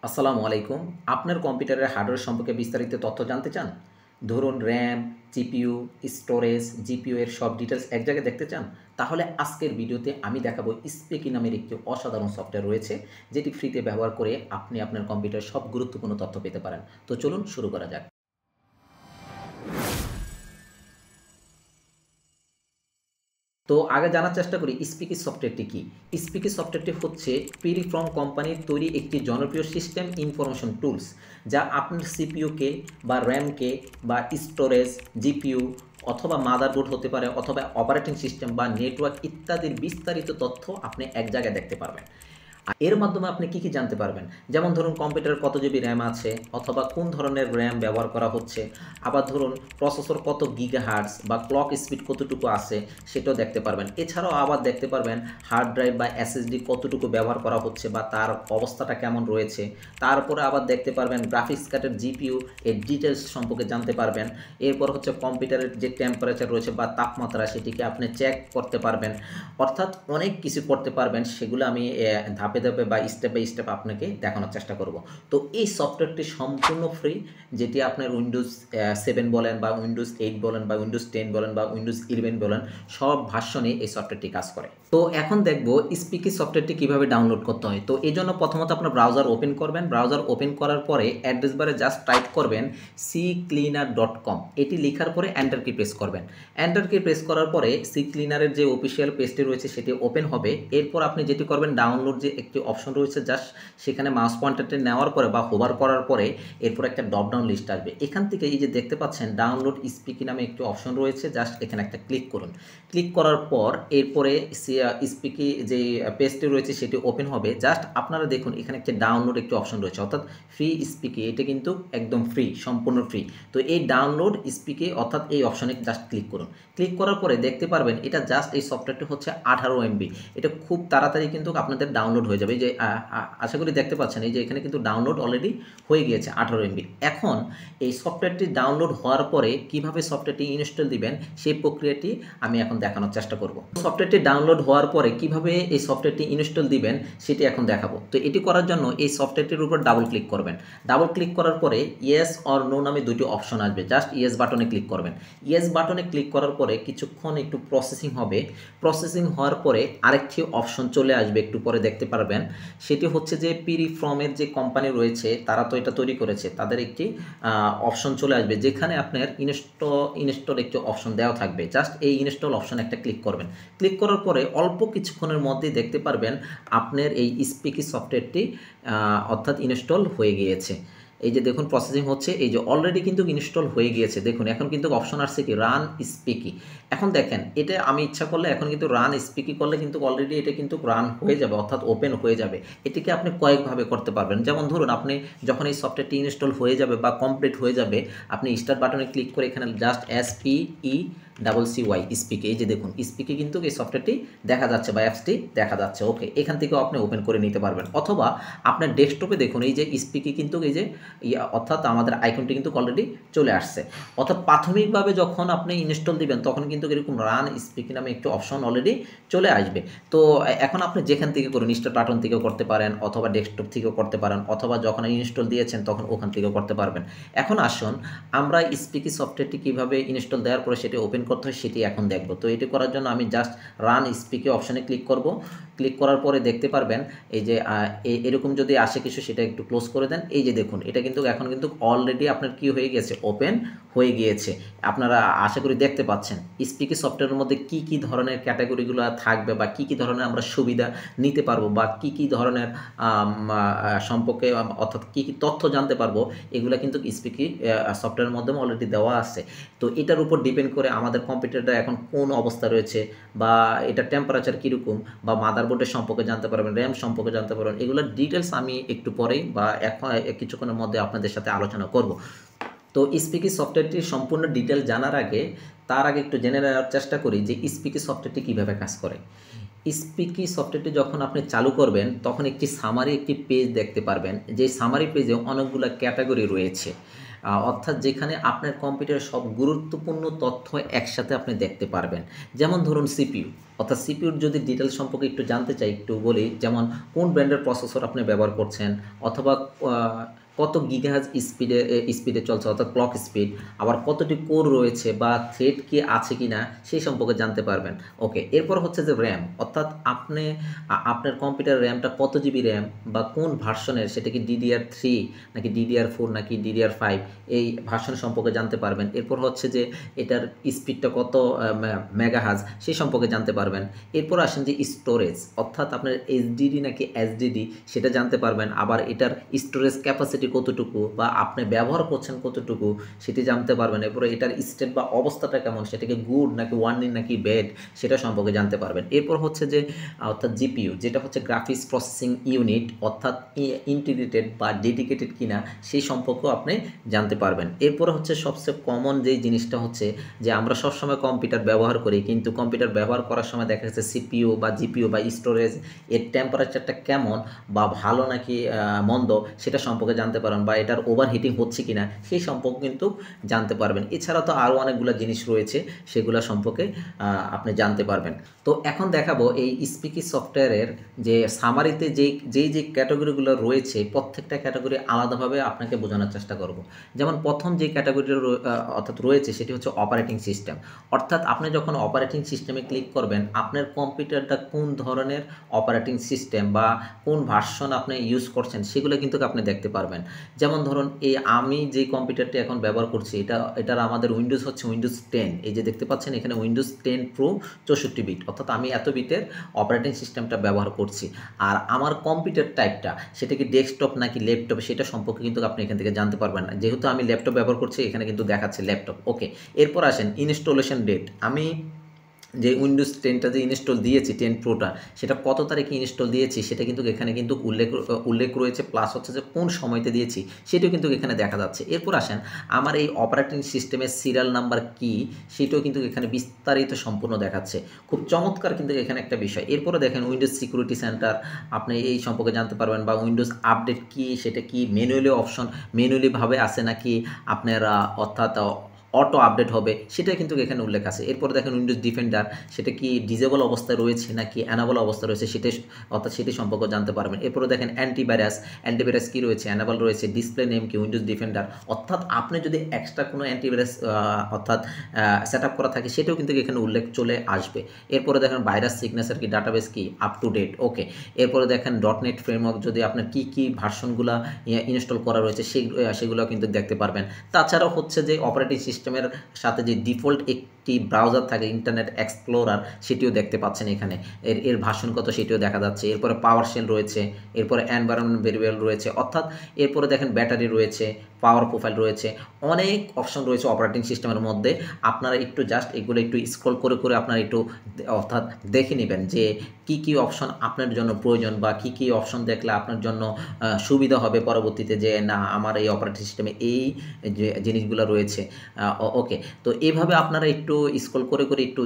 আসসালামু আলাইকুম। আপনার কম্পিউটারের হার্ডওয়্যার সম্পর্কে বিস্তারিত তথ্য জানতে চান? ধরুন র্যাম, সিপিইউ, স্টোরেজ, জিপিইউ এর সব ডিটেলস এক জায়গায় দেখতে চান? তাহলে আজকের ভিডিওতে আমি দেখাবো স্পেকি নামের একটি অসাধারণ সফটওয়্যার রয়েছে, যেটি ফ্রিতে ব্যবহার করে আপনি আপনার কম্পিউটারের সব গুরুত্বপূর্ণ তথ্য পেতে পারেন। তো চলুন শুরু করা যাক। তো আগে জানার চেষ্টা করি স্পিকি সফটওয়্যারটি কী। স্পিকি সফটওয়্যারটি হচ্ছে পিরিফ্রম কোম্পানির তৈরি একটি জনপ্রিয় সিস্টেম ইনফরমেশন টুলস, যা আপনার সিপিইউকে বা র্যামকে বা স্টোরেজ, জিপিইউ অথবা মাদারবোর্ড হতে পারে, অথবা অপারেটিং সিস্টেম বা নেটওয়ার্ক ইত্যাদির বিস্তারিত তথ্য আপনি এক জায়গায় দেখতে পারবেন। আর এর মাধ্যমে আপনি কী কী জানতে পারবেন, যেমন ধরুন কম্পিউটারের কত জিবি র্যাম আছে, অথবা কোন ধরনের র্যাম ব্যবহার করা হচ্ছে, আবার ধরুন প্রসেসর কত গিগাহার্টজ বা ক্লক স্পিড কতটুকু আছে সেটাও দেখতে পারবেন। এছাড়াও আবার দেখতে পারবেন হার্ড ড্রাইভ বা এসএসডি কতটুকু ব্যবহার করা হচ্ছে বা তার অবস্থাটা কেমন রয়েছে। তারপরে আবার দেখতে পারবেন গ্রাফিক্স কার্ডের জিপিইউ এর ডিটেলস সম্পর্কে জানতে পারবেন। এরপর হচ্ছে কম্পিউটারের যে টেম্পারেচার রয়েছে বা তাপমাত্রা, সেটিকে আপনি চেক করতে পারবেন। অর্থাৎ অনেক কিছু করতে পারবেন, সেগুলো আমি ধাপে ধাপে বা স্টেপ বাই স্টেপ আপনাকে দেখানোর চেষ্টা করব। তো এই সফটওয়্যারটি সম্পূর্ণ ফ্রি, যেটি আপনার উইন্ডোজ 7 বলেন বা উইন্ডোজ 8 বলেন বা উইন্ডোজ 10 বলেন বা উইন্ডোজ 11 বলেন, সব ভার্সনে এই সফটওয়্যারটি কাজ করে। তো এখন দেখব স্পিকি সফটওয়্যারটি কীভাবে ডাউনলোড করতে হয়। তো এই জন্য প্রথমত আপনার ব্রাউজার ওপেন করবেন। ব্রাউজার ওপেন করার পরে অ্যাড্রেস বারে জাস্ট টাইপ করবেন CCleaner.com। এটি লেখার পরে এন্টার কি প্রেস করবেন। এন্টার কি প্রেস করার পরে CCleaner-এর যে অফিসিয়াল পেজটি রয়েছে সেটি ওপেন হবে। এরপর আপনি যেটি করবেন, ডাউনলোড যে একটি অপশন রয়েছে, জাস্ট সেখানে মাউস পয়েন্টারটি নেওয়ার পরে বা হোভার করার পরে এরপর একটা ড্রপ ডাউন লিস্ট আসবে। এখান থেকে এই যে দেখতে পাচ্ছেন ডাউনলোড স্পিকি নামে একটি অপশন রয়েছে, জাস্ট এখানে একটা ক্লিক করুন। ক্লিক করার পর এরপরে স্পিকি যে পেজটি রয়েছে সেটি ওপেন হবে। জাস্ট আপনারা দেখুন এখানে একটি ডাউনলোড একটি অপশন রয়েছে, অর্থাৎ ফ্রি স্পিকি। এটা কিন্তু একদম ফ্রি, সম্পূর্ণ ফ্রি। তো এই ডাউনলোড স্পিকি অর্থাৎ এই অপশনে জাস্ট ক্লিক করুন। ক্লিক করার পরে দেখতে পারবেন এটা জাস্ট এই সফটওয়্যারটি হচ্ছে 18 MB। এটা খুব তাড়াতাড়ি কিন্তু আপনাদের ডাউনলোড হয়ে যাবে। এই যে আশা করি দেখতে পাচ্ছেন, এই যে এখানে কিন্তু ডাউনলোড অলরেডি হয়ে গিয়েছে 18 MB। এখন এই সফটওয়্যারটি ডাউনলোড হওয়ার পরে কিভাবে সফটওয়্যারটি ইনস্টল দিবেন সেই প্রক্রিয়াটি আমি এখন দেখানোর চেষ্টা করব। সফটওয়্যারটি ডাউনলোড হওয়ার পরে কিভাবে এই সফটওয়্যারটি ইনস্টল দিবেন সেটি এখন দেখাবো। তো এটি করার জন্য এই সফটওয়্যারটির উপর ডাবল ক্লিক করবেন। ডাবল ক্লিক করার পরে ইয়েস অর নো নামে দুটি অপশন আসবে, জাস্ট ইয়েস বাটনে ক্লিক করবেন। ইয়েস বাটনে ক্লিক করার পরে কিছুক্ষণ একটু প্রসেসিং হবে। প্রসেসিং হওয়ার পরে আরেকটি অপশন চলে আসবে, একটু পরে দেখতে পারবেন। সেটি হচ্ছে যে পিরিফ্রমের যে কোম্পানি রয়েছে, তারা তো এটা তৈরি করেছে, তাদের একটি অপশন চলে আসবে যেখানে আপনার ইনস্টল একটি অপশন দেওয়া থাকবে। জাস্ট এই ইনস্টল অপশন একটা ক্লিক করবেন। ক্লিক করার পরে অল্প কিছুক্ষণের মধ্যেই দেখতে পারবেন আপনার এই স্পিকি সফটওয়্যারটি অর্থাৎ ইনস্টল হয়ে গিয়েছে। এই যে দেখুন প্রসেসিং হচ্ছে, এই যে অলরেডি কিন্তু ইনস্টল হয়ে গিয়েছে। দেখুন এখন কিন্তু অপশন আসছে কি রান স্পিকি। এখন দেখেন এটা আমি ইচ্ছা করলে এখন কিন্তু রান স্পিকি করলে কিন্তু অলরেডি এটা কিন্তু রান হয়ে যাবে, অর্থাৎ ওপেন হয়ে যাবে। এটিকে আপনি কয়েকভাবে করতে পারবেন। যেমন ধরুন আপনি যখন এই সফটওয়্যারটি ইনস্টল হয়ে যাবে বা কমপ্লিট হয়ে যাবে, আপনি স্টার্ট বাটনে ক্লিক করে এখানে জাস্ট SPECY স্পিকি, এই যে দেখুন স্পিকি কিন্তু এই সফটওয়্যারটি দেখা যাচ্ছে বা অ্যাপসটি দেখা যাচ্ছে। ওকে, এখান থেকেও আপনি ওপেন করে নিতে পারবেন, অথবা আপনার ডেস্কটপে দেখুন এই যে স্পিকি কিন্তু এই যে অর্থাৎ আমাদের আইকনটি কিন্তু অলরেডি চলে আসছে। অর্থাৎ প্রাথমিকভাবে যখন আপনি ইনস্টল দিবেন তখন কিন্তু এরকম রান স্পিকি নামে একটি অপশন অলরেডি চলে আসবে। তো এখন আপনি যেখান থেকে করুন, স্টার্ট বাটন থেকেও করতে পারেন, অথবা ডেস্কটপ থেকেও করতে পারেন, অথবা যখন ইনস্টল দিয়েছেন তখন ওখান থেকেও করতে পারবেন। এখন আসুন আমরা স্পিকি সফটওয়্যারটি কীভাবে ইনস্টল দেওয়ার পরে সেটি ওপেন করতে হয় সেটি এখন দেখব। তো এটি করার জন্য আমি জাস্ট রান স্পিকি অপশনে ক্লিক করব। ক্লিক করার পরে দেখতে পারবেন এই যে এরকম যদি আসে কিছু, সেটা একটু ক্লোজ করে দেন। এই যে দেখুন এটা কিন্তু এখন কিন্তু অলরেডি আপনার কি হয়ে গেছে, ওপেন হয়ে গিয়েছে। আপনারা আশা করি দেখতে পাচ্ছেন স্পিকি সফটওয়্যারের মধ্যে কি কি ধরনের ক্যাটাগরিগুলো থাকবে বা কি কি ধরনের আমরা সুবিধা নিতে পারবো বা কি কি ধরনের সম্পর্কে অর্থাৎ কি কি তথ্য জানতে পারবো, এগুলো কিন্তু স্পিকি সফটওয়্যারের মাধ্যমে অলরেডি দেওয়া আছে। তো এটার উপর ডিপেন্ড করে আমাদের কম্পিউটারটা এখন কোন অবস্থা রয়েছে বা এটার টেম্পারেচার কীরকম বা মাদারবোর্ডের সম্পর্কে জানতে পারবেন, র্যাম সম্পর্কে জানতে পারবেন। এগুলোর ডিটেলস আমি একটু পরেই বা এখন কিছুক্ষণের মধ্যে আপনাদের সাথে আলোচনা করব। তো স্পিকি সফটওয়্যারটির সম্পূর্ণ ডিটেল জানার আগে তার আগে একটু জেনে নেওয়ার চেষ্টা করি যে স্পিকি সফটওয়্যারটি কীভাবে কাজ করে। স্পিকি সফটওয়্যারটি যখন আপনি চালু করবেন তখন একটি সামারি একটি পেজ দেখতে পারবেন, যে সামারি পেজে অনেকগুলো ক্যাটাগরি রয়েছে। অর্থাৎ যেখানে আপনার কম্পিউটারের সব গুরুত্বপূর্ণ তথ্য একসাথে আপনি দেখতে পারবেন। যেমন ধরুন সিপিইউ, অর্থাৎ সিপিইউর যদি ডিটেল সম্পর্কে একটু জানতে চাই একটু বলি, যেমন কোন ব্র্যান্ডের প্রসেসর আপনি ব্যবহার করছেন, অথবা কত গিগাহার্জ স্পিডে চলছে অর্থাৎ ক্লক স্পিড, আবার কতটি কোর রয়েছে বা থ্রেড কি আছে কি না সেই সম্পর্কে জানতে পারবেন। ওকে, এরপর হচ্ছে যে র্যাম, অর্থাৎ আপনার কম্পিউটার র্যামটা কত জিবি র্যাম বা কোন ভার্সনের, সেটা কি DDR3 নাকি DDR4 নাকি DDR5, এই ভার্সন সম্পর্কে জানতে পারবেন। এরপর হচ্ছে যে এটার স্পিডটা কত মেগাহার্জ সেই সম্পর্কে জানতে পারবেন। এরপর আসেন যে স্টোরেজ, অর্থাৎ আপনার HDD নাকি SSD সেটা জানতে পারবেন। আবার এটার স্টোরেজ ক্যাপাসিটি কতটুকু বা আপনি ব্যবহার করছেন কতটুকু সেটি জানতে পারবেন। এরপরে এটার স্টেট বা অবস্থাটা কেমন, সেটাকে গুড নাকি ওয়ার্নিং নাকি ব্যাড সেটা সম্পর্কে জানতে পারবেন। এরপর হচ্ছে যে অর্থাৎ জিপিইউ, যেটা হচ্ছে গ্রাফিক্স প্রসেসিং ইউনিট, অর্থাৎ ইন্টিগ্রেটেড বা ডেডিকেটেড কিনা সেই সম্পর্কেও আপনি জানতে পারবেন। এরপরে হচ্ছে সবচেয়ে কমন যেই জিনিসটা হচ্ছে যে আমরা সবসময় কম্পিউটার ব্যবহার করি, কিন্তু কম্পিউটার ব্যবহার করার সময় দেখা যাচ্ছে সিপিইউ বা জিপিইউ বা স্টোরেজ এর টেম্পারেচারটা কেমন বা ভালো নাকি মন্দ সেটা সম্পর্কে জানতে পারবেন, বা এটার ওভারহিটিং হচ্ছে কিনা সেই সম্পর্কে কিন্তু জানতে পারবেন। এছাড়া তো আরও অনেকগুলো জিনিস রয়েছে, সেগুলো সম্পর্কে আপনি জানতে পারবেন। তো এখন দেখাবো এই স্পিকি সফটওয়্যারের যে সামারিতে যেই ক্যাটাগরিগুলো রয়েছে, প্রত্যেকটা ক্যাটাগরি আলাদাভাবে আপনাকে বোঝানোর চেষ্টা করব। যেমন প্রথম যে ক্যাটাগরিটা অর্থাৎ রয়েছে সেটি হচ্ছে অপারেটিং সিস্টেম, অর্থাৎ আপনি যখন অপারেটিং সিস্টেমে ক্লিক করবেন আপনার কম্পিউটারটা কোন ধরনের অপারেটিং সিস্টেম বা কোন ভার্সন আপনি ইউজ করছেন সেগুলো কিন্তু আপনি দেখতে পারবেন। যেমন ধরুন আমি যে কম্পিউটারটি এখন ব্যবহার করছি এটার আমাদের উইন্ডোজ হচ্ছে উইন্ডোজ 10, এই যে দেখতে পাচ্ছেন এখানে উইন্ডোজ 10 প্রো 64 বিট, অর্থাৎ আমি এত বিটের অপারেটিং সিস্টেমটা ব্যবহার করছি। আর আমার কম্পিউটার টাইপটা সেটা কি ডেস্কটপ নাকি ল্যাপটপ সেটা সম্পর্কে কিন্তু আপনি এখান থেকে জানতে পারবেন না, যেহেতু আমি ল্যাপটপ ব্যবহার করছি এখানে কিন্তু দেখাচ্ছে ল্যাপটপ। ওকে, এরপর আসেন ইনস্টলেশন ডেট, আমি যে উইন্ডোজ 10টা যে ইনস্টল দিয়েছি 10 প্রোটা সেটা কত তারিখে ইনস্টল দিয়েছি সেটা কিন্তু এখানে কিন্তু উল্লেখ রয়েছে, প্লাস হচ্ছে যে কোন সময়তে দিয়েছি সেটাও কিন্তু এখানে দেখা যাচ্ছে। এরপর আসেন আমার এই অপারেটিং সিস্টেমের সিরিয়াল নাম্বার কি সেটাও কিন্তু এখানে বিস্তারিত সম্পূর্ণ দেখাচ্ছে, খুব চমৎকার কিন্তু এখানে একটা বিষয়। এরপরে দেখেন উইন্ডোজ সিকিউরিটি সেন্টার, আপনি এই সম্পর্কে জানতে পারবেন, বা উইন্ডোজ আপডেট কি সেটা কি ম্যানুয়ালিভাবে আছে নাকি আপনার অর্থাৎ অটো আপডেট হবে সেটা কিন্তু এখানে উল্লেখ আছে। এরপরে দেখেন উইন্ডোজ ডিফেন্ডার সেটা কি ডিজেবল অবস্থায় রয়েছে নাকি অ্যানাবল অবস্থা রয়েছে সেটি সম্পর্কে জানতে পারবেন। এরপরে দেখেন অ্যান্টিভাইরাস কি রয়েছে, অ্যানাবল রয়েছে, ডিসপ্লে নেম কি উইন্ডোজ ডিফেন্ডার, অর্থাৎ আপনি যদি এক্সট্রা কোনো অ্যান্টিভাইরাস অর্থাৎ সেট আপ করা থাকে সেটাও কিন্তু এখানে উল্লেখ চলে আসবে। এরপরে দেখেন ভাইরাস সিগনেচার কি, ডাটাবেস কি আপ টু ডেট। ওকে, এরপরে দেখেন .NET ফ্রেমওয়ার্ক যদি আপনার কি ভার্সনগুলো ইনস্টল করা রয়েছে সেগুলো কিন্তু দেখতে পারবেন। তাছাড়াও হচ্ছে যে অপারেটিং সিস্টেমের সাথে যে ডিফল্ট একটি ব্রাউজার থাকে ইন্টারনেট এক্সপ্লোরার সেটিও দেখতে পাচ্ছেন এখানে, এর ভার্সন কত সেটিও দেখা যাচ্ছে। এরপরে পাওয়ার শেল রয়েছে, এরপরে এনভায়রনমেন্ট ভেরিয়েবল রয়েছে, অর্থাৎ এরপরে দেখেন ব্যাটারি রয়েছে, পাওয়ার প্রোফাইল রয়েছে, অনেক অপশন রয়েছে অপারেটিং সিস্টেমের মধ্যে। আপনারা একটু জাস্ট এগুলো একটু স্ক্রল করে আপনারা একটু অর্থাৎ দেখে নেবেন যে কি অপশন আপনার জন্য প্রয়োজন বা কি অপশন দেখলে আপনার জন্য সুবিধা হবে পরবর্তীতে, যে না আমার এই অপারেটিং সিস্টেমে এই যে জিনিসগুলো রয়েছে। ওকে, তো এইভাবে আপনারা একটু স্ক্রল করে একটু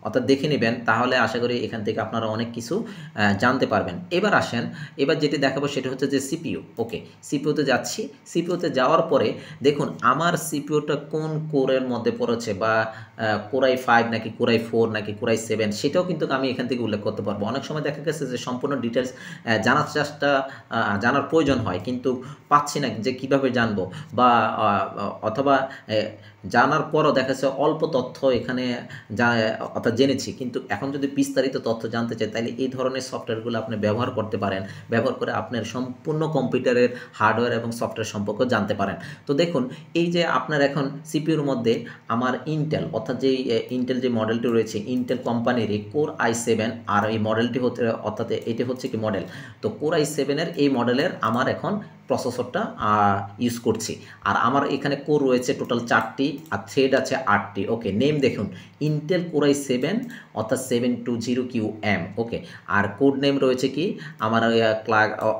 অর্থাৎ দেখে নেবেন, তাহলে আশা করি এখান থেকে আপনারা অনেক কিছু জানতে পারবেন। এবার যেটি দেখাবো সেটা হচ্ছে যে সিপিইউ। ওকে, সিপিইউতে যাচ্ছি, সিপিইউতে যাওয়ার পরে দেখুন আমার সিপিইউটা কোন কোরের মধ্যে পড়েছে, বা কোরাই 5 নাকি কোরাই 4 নাকি কোরাই 7 সেটাও কিন্তু আমি এখান থেকে উল্লেখ করতে পারবো। অনেক সময় দেখা গেছে যে সম্পূর্ণ ডিটেলস জানার প্রয়োজন হয়, কিন্তু পাচ্ছি না যে কিভাবে জানবো, বা অথবা জানার পরও দেখা যাচ্ছে অল্প তথ্য এখানে অর্থাৎ জেনেছি, কিন্তু এখন যদি বিস্তারিত তথ্য জানতে চাই তাহলে এই ধরনের সফটওয়্যারগুলো আপনি ব্যবহার করতে পারেন, ব্যবহার করে আপনার সম্পূর্ণ কম্পিউটারের হার্ডওয়্যার এবং সফটওয়্যার সম্পর্কে জানতে পারেন। তো দেখুন এই যে আপনার এখন সিপিইউর মধ্যে আমার ইন্টেল, অর্থাৎ ইন্টেল যে মডেলটি রয়েছে ইন্টেল কোম্পানির কোর i7, আর এই মডেলটি হচ্ছে অর্থাৎ এটি হচ্ছে কি মডেল, তো কোর i7-এর এই মডেলের আমার এখন প্রসেসরটা ইউজ করছি। আর আমার এখানে কোর রয়েছে টোটাল 4টি আর থ্রেড আছে 8টি। ওকে, নেম দেখুন ইন্টেল কোর i7 অর্থাৎ 720QM। ওকে, আর কোড নেম রয়েছে কি আমার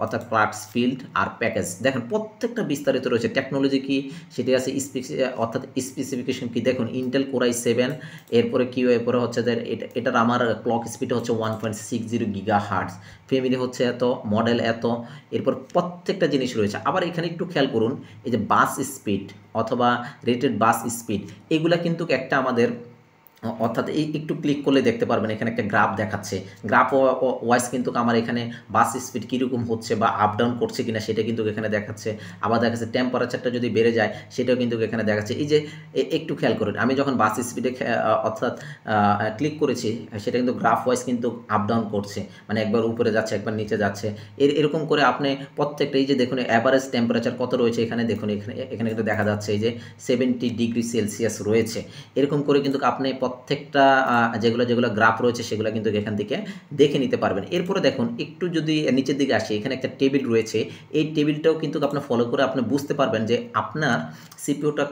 অর্থাৎ ক্লার্কসফিল্ড, আর প্যাকেজ দেখেন প্রত্যেকটা বিস্তারিত রয়েছে। টেকনোলজি কি সেটি আছে, অর্থাৎ স্পেসিফিকেশন কি দেখুন ইন্টেল কোর i7, এরপরে কি এরপরে হচ্ছে যে এটার আমার ক্লক স্পিড হচ্ছে 1.60 GHz, ফ্যামিলি হচ্ছে এত, মডেল এত, এরপর প্রত্যেকটা জিনিস রয়েছে। আবার এখানে একটু খেয়াল করুন, এই যে বাস স্পিড অথবা রেটেড বাস স্পিড, এগুলা কিন্তু একটা আমাদের অর্থাৎ এই একটু ক্লিক করলে দেখতে পারবেন এখানে একটা গ্রাফ দেখাচ্ছে। গ্রাফ ওয়াইজ কিন্তু আমার এখানে বাস স্পিড কীরকম হচ্ছে বা আপ ডাউন করছে কিনা সেটা কিন্তু এখানে দেখাচ্ছে। আবার দেখাচ্ছে টেম্পারেচারটা যদি বেড়ে যায় সেটাও কিন্তু এখানে দেখাচ্ছে। এই যে একটু খেয়াল করুন, আমি যখন বাস স্পিডে অর্থাৎ ক্লিক করেছি সেটা কিন্তু গ্রাফ ওয়াইজ কিন্তু আপ ডাউন করছে, মানে একবার উপরে যাচ্ছে একবার নিচে যাচ্ছে। এরকম করে আপনি প্রত্যেকটা, এই যে দেখুন অ্যাভারেজ টেম্পারেচার কত রয়েছে এখানে দেখুন, এখানে কিন্তু দেখা যাচ্ছে এই যে 70 ডিগ্রি সেলসিয়াস রয়েছে। এরকম করে কিন্তু আপনি প্রত্যেকটা যেগুলো গ্রাফ রয়েছে সেগুলো কিন্তু এখান থেকে দেখে নিতে পারবেন। এরপরে দেখুন একটু যদি নিচের দিকে আসি, এখানে একটা টেবিল রয়েছে। এই টেবিলটাও কিন্তু আপনি ফলো করে আপনি বুঝতে পারবেন যে আপনার সিপিইউটা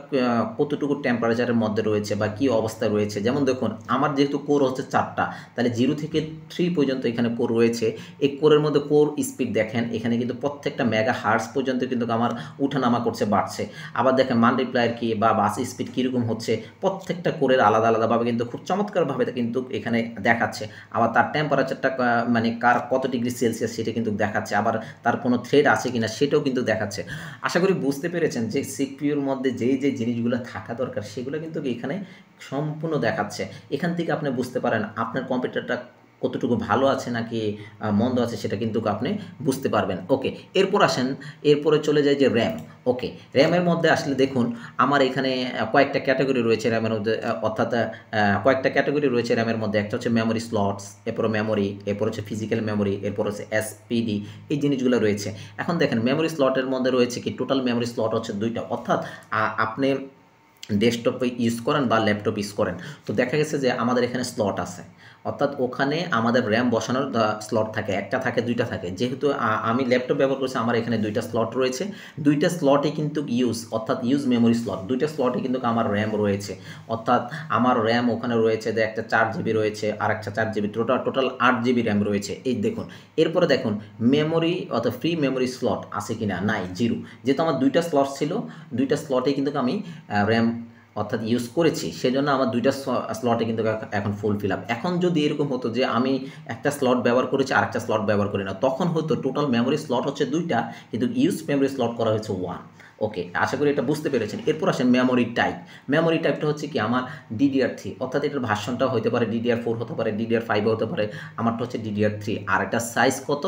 কতটুকু টেম্পারেচারের মধ্যে রয়েছে বা কী অবস্থায় রয়েছে। যেমন দেখুন আমার যেহেতু কোর হচ্ছে 4টা, তাহলে 0 থেকে 3 পর্যন্ত এখানে কোর রয়েছে। এই কোরের মধ্যে কোর স্পিড দেখেন এখানে কিন্তু প্রত্যেকটা মেগা হার্টস পর্যন্ত কিন্তু আমার উঠানামা করছে, বাড়ছে। আবার দেখেন মাল্টিপ্লায়ার কি বা বাস স্পিড কীরকম হচ্ছে, প্রত্যেকটা কোরের আলাদা আলাদাভাবে কিন্তু খুব চমৎকারভাবে কিন্তু এখানে দেখাচ্ছে। আবার তার টেম্পারেচারটা মানে কার কত ডিগ্রি সেলসিয়াস সেটা কিন্তু দেখাচ্ছে। আবার তার কোনো থ্রেড আছে কিনা সেটাও কিন্তু দেখাচ্ছে। আশা করি বুঝতে পেরেছেন যে সিপিইউর মধ্যে যে জিনিসগুলো থাকা দরকার সেগুলো কিন্তু এখানে সম্পূর্ণ দেখাচ্ছে। এখান থেকে আপনি বুঝতে পারেন আপনার কম্পিউটারটা কতটুকু ভালো আছে নাকি মন্দ আছে সেটা কিন্তু আপনি বুঝতে পারবেন। ওকে, এরপর আসেন, এরপরে চলে যায় যে র্যাম। ওকে, র্যামের মধ্যে আসলে দেখুন আমার এখানে কয়েকটা ক্যাটাগরি রয়েছে র্যামের মধ্যে, অর্থাৎ কয়েকটা ক্যাটাগরি রয়েছে র্যামের মধ্যে। একটা হচ্ছে মেমোরি স্লটস, এরপর মেমোরি, এরপর হচ্ছে ফিজিক্যাল মেমোরি, এরপর হচ্ছে এসপিডি, এই জিনিসগুলো রয়েছে। এখন দেখেন মেমোরি স্লটের মধ্যে রয়েছে কি, টোটাল মেমোরি স্লট হচ্ছে 2টা, অর্থাৎ আপনি ডেস্কটপে ইউজ করেন বা ল্যাপটপ ইউজ করেন, তো দেখা গেছে যে আমাদের এখানে স্লট আছে, অর্থাৎ ওখানে আমাদের র্যাম বসানোর স্লট থাকে, একটা থাকে, 2টা থাকে। যেহেতু আমি ল্যাপটপ ব্যবহার করছি, আমার এখানে 2টা স্লট রয়েছে। 2টা স্লটে কিন্তু অর্থাৎ ইউজ মেমোরি স্লট, 2টা স্লটে কিন্তু আমার র্যাম রয়েছে। অর্থাৎ আমার র্যাম ওখানে রয়েছে যে একটা 4 জিবি রয়েছে আর একটা 4 জিবি, টোটাল 8 জিবি র্যাম রয়েছে। এই দেখুন, এরপরে দেখুন মেমোরি অর্থাৎ ফ্রি মেমোরি স্লট আছে কিনা, নাই, 0। যেহেতু আমার 2টা স্লট ছিল, 2টা স্লটে কিন্তু আমি র্যাম অর্থাৎ ইউজ করেছি, সেজন্য আমার 2টা স্লটে কিন্তু এখন ফুল ফিল আপ। এখন যদি এরকম হতো যে আমি একটা স্লট ব্যবহার করেছি আর একটা স্লট ব্যবহার করি না, তখন হতো টোটাল মেমোরি স্লট হচ্ছে 2টা কিন্তু ইউজ মেমোরি স্লট করা হয়েছে 1। ওকে, আশা করি এটা বুঝতে পেরেছেন। এরপর আসেন মেমোরি টাইপ। মেমোরি টাইপটা হচ্ছে কি আমার DDR3, অর্থাৎ এটার ভার্সনটা হতে পারে DDR4 হতে পারে, DDR5 হতে পারে, আমারটা হচ্ছে DDR3। আর এটা সাইজ কত,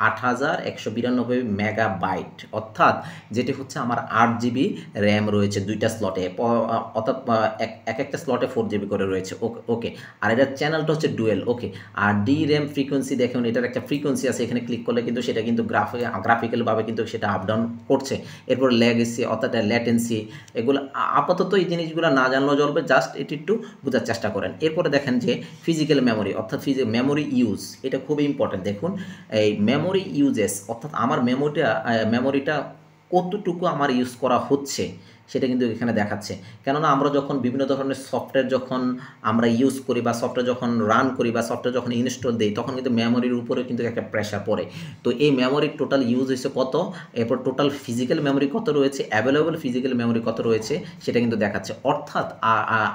8192 মেগাবাইট, অর্থাৎ যেটি হচ্ছে আমার 8 জিবি র্যাম রয়েছে 2টা স্লটে, অর্থাৎ এক একটা স্লটে 4 জিবি করে রয়েছে। ওকে, আর এটার চ্যানেলটা হচ্ছে ডুয়েল। ওকে, আর ডি র্যাম ফ্রিকোয়েন্সি দেখুন, এটার একটা ফ্রিকোয়েন্সি আছে, এখানে ক্লিক করলে কিন্তু সেটা কিন্তু গ্রাফিক্যালভাবে কিন্তু সেটা আপ ডাউন করছে। এরপর লেগেসি অর্থাৎ ল্যাটেন্সি, এগুলো আপাতত এই জিনিসগুলো না জানলেও চলবে, জাস্ট এটি একটু বোঝার চেষ্টা করেন। এরপরে দেখেন যে ফিজিক্যাল মেমোরি অর্থাৎ মেমোরি ইউজ, এটা খুবই ইম্পর্টেন্ট। দেখুন এই মেমোরি ইউজেস, অর্থাৎ আমার মেমোরিটা কতটুকু আমার ইউজ করা হচ্ছে সেটা কিন্তু এখানে দেখাচ্ছে। কেননা আমরা যখন বিভিন্ন ধরনের সফটওয়্যার যখন আমরা ইউজ করি বা সফটওয়্যার যখন রান করি বা সফটওয়্যার যখন ইনস্টল দিই, তখন কিন্তু মেমোরির উপরে কিন্তু একটা প্রেশার পড়ে। তো এই মেমোরির টোটাল ইউজ হয়েছে কত, এরপর টোটাল ফিজিক্যাল মেমোরি কত রয়েছে, অ্যাভেলেবল ফিজিক্যাল মেমোরি কত রয়েছে সেটা কিন্তু দেখাচ্ছে। অর্থাৎ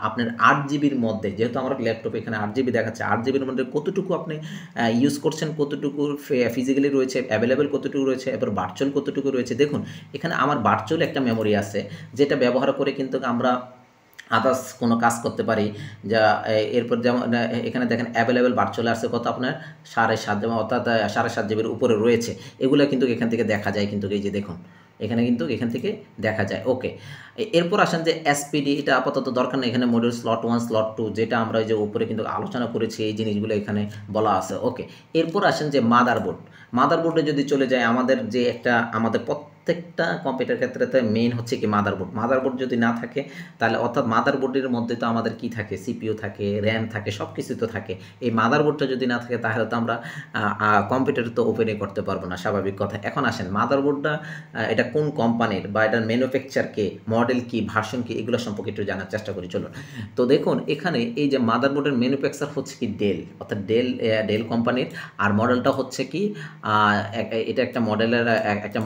আপনার 8 জিবির মধ্যে, যেহেতু আমার ল্যাপটপে এখানে 8 জিবি দেখাচ্ছে, 8 জিবির মধ্যে কতটুকু আপনি ইউজ করছেন, কতটুকু ফিজিক্যালি রয়েছে, অ্যাভেলেবল কতটুকু রয়েছে, এরপর ভার্চুয়াল কতটুকু রয়েছে। দেখুন এখানে আমার ভার্চুয়াল একটা মেমোরি আছে, যেটা ব্যবহার করে কিন্তু আমরা আদার্স কোনো কাজ করতে পারি। যা এরপর যেমন এখানে দেখেন অ্যাভেলেবেল ভার্চুয়াল আসছে কত আপনার 7.5 অর্থাৎ 7.5 জিবির উপরে রয়েছে। এগুলো কিন্তু এখান থেকে দেখা যায়, কিন্তু এই যে দেখুন এখানে কিন্তু এখান থেকে দেখা যায়। ওকে, এরপর আসেন যে এসপিডি, এটা আপাতত দরকার নেই, এখানে মডিউল স্লট 1 স্লট 2 যেটা আমরা এই যে উপরে কিন্তু আলোচনা করেছি, এই জিনিসগুলো এখানে বলা আছে। ওকে, এরপর আসেন যে মাদারবোর্ডে যদি চলে যায়, আমাদের প্রত্যেকটা কম্পিউটার ক্ষেত্রে মেইন হচ্ছে কি মাদারবোর্ড যদি না থাকে তাহলে, অর্থাৎ মাদারবোর্ডের মধ্যে তো আমাদের কি থাকে, সিপিইউ থাকে, র্যাম থাকে, সব কিছু তো থাকে। এই মাদারবোর্ডটা যদি না থাকে তাহলে তো আমরা কম্পিউটার তো ওপেনই করতে পারবো না, স্বাভাবিক কথা। এখন আসেন মাদারবোর্ডটা এটা কোন কোম্পানির বা এটার ম্যানুফ্যাকচার কে, মডেল কি, ভার্সন কি, এগুলো সম্পর্কে একটু জানার চেষ্টা করি চলুন। তো দেখুন এখানে এই যে মাদারবোর্ডের ম্যানুফ্যাকচার হচ্ছে কি ডেল, অর্থাৎ ডেল কোম্পানির, আর মডেলটা হচ্ছে কি এটা একটা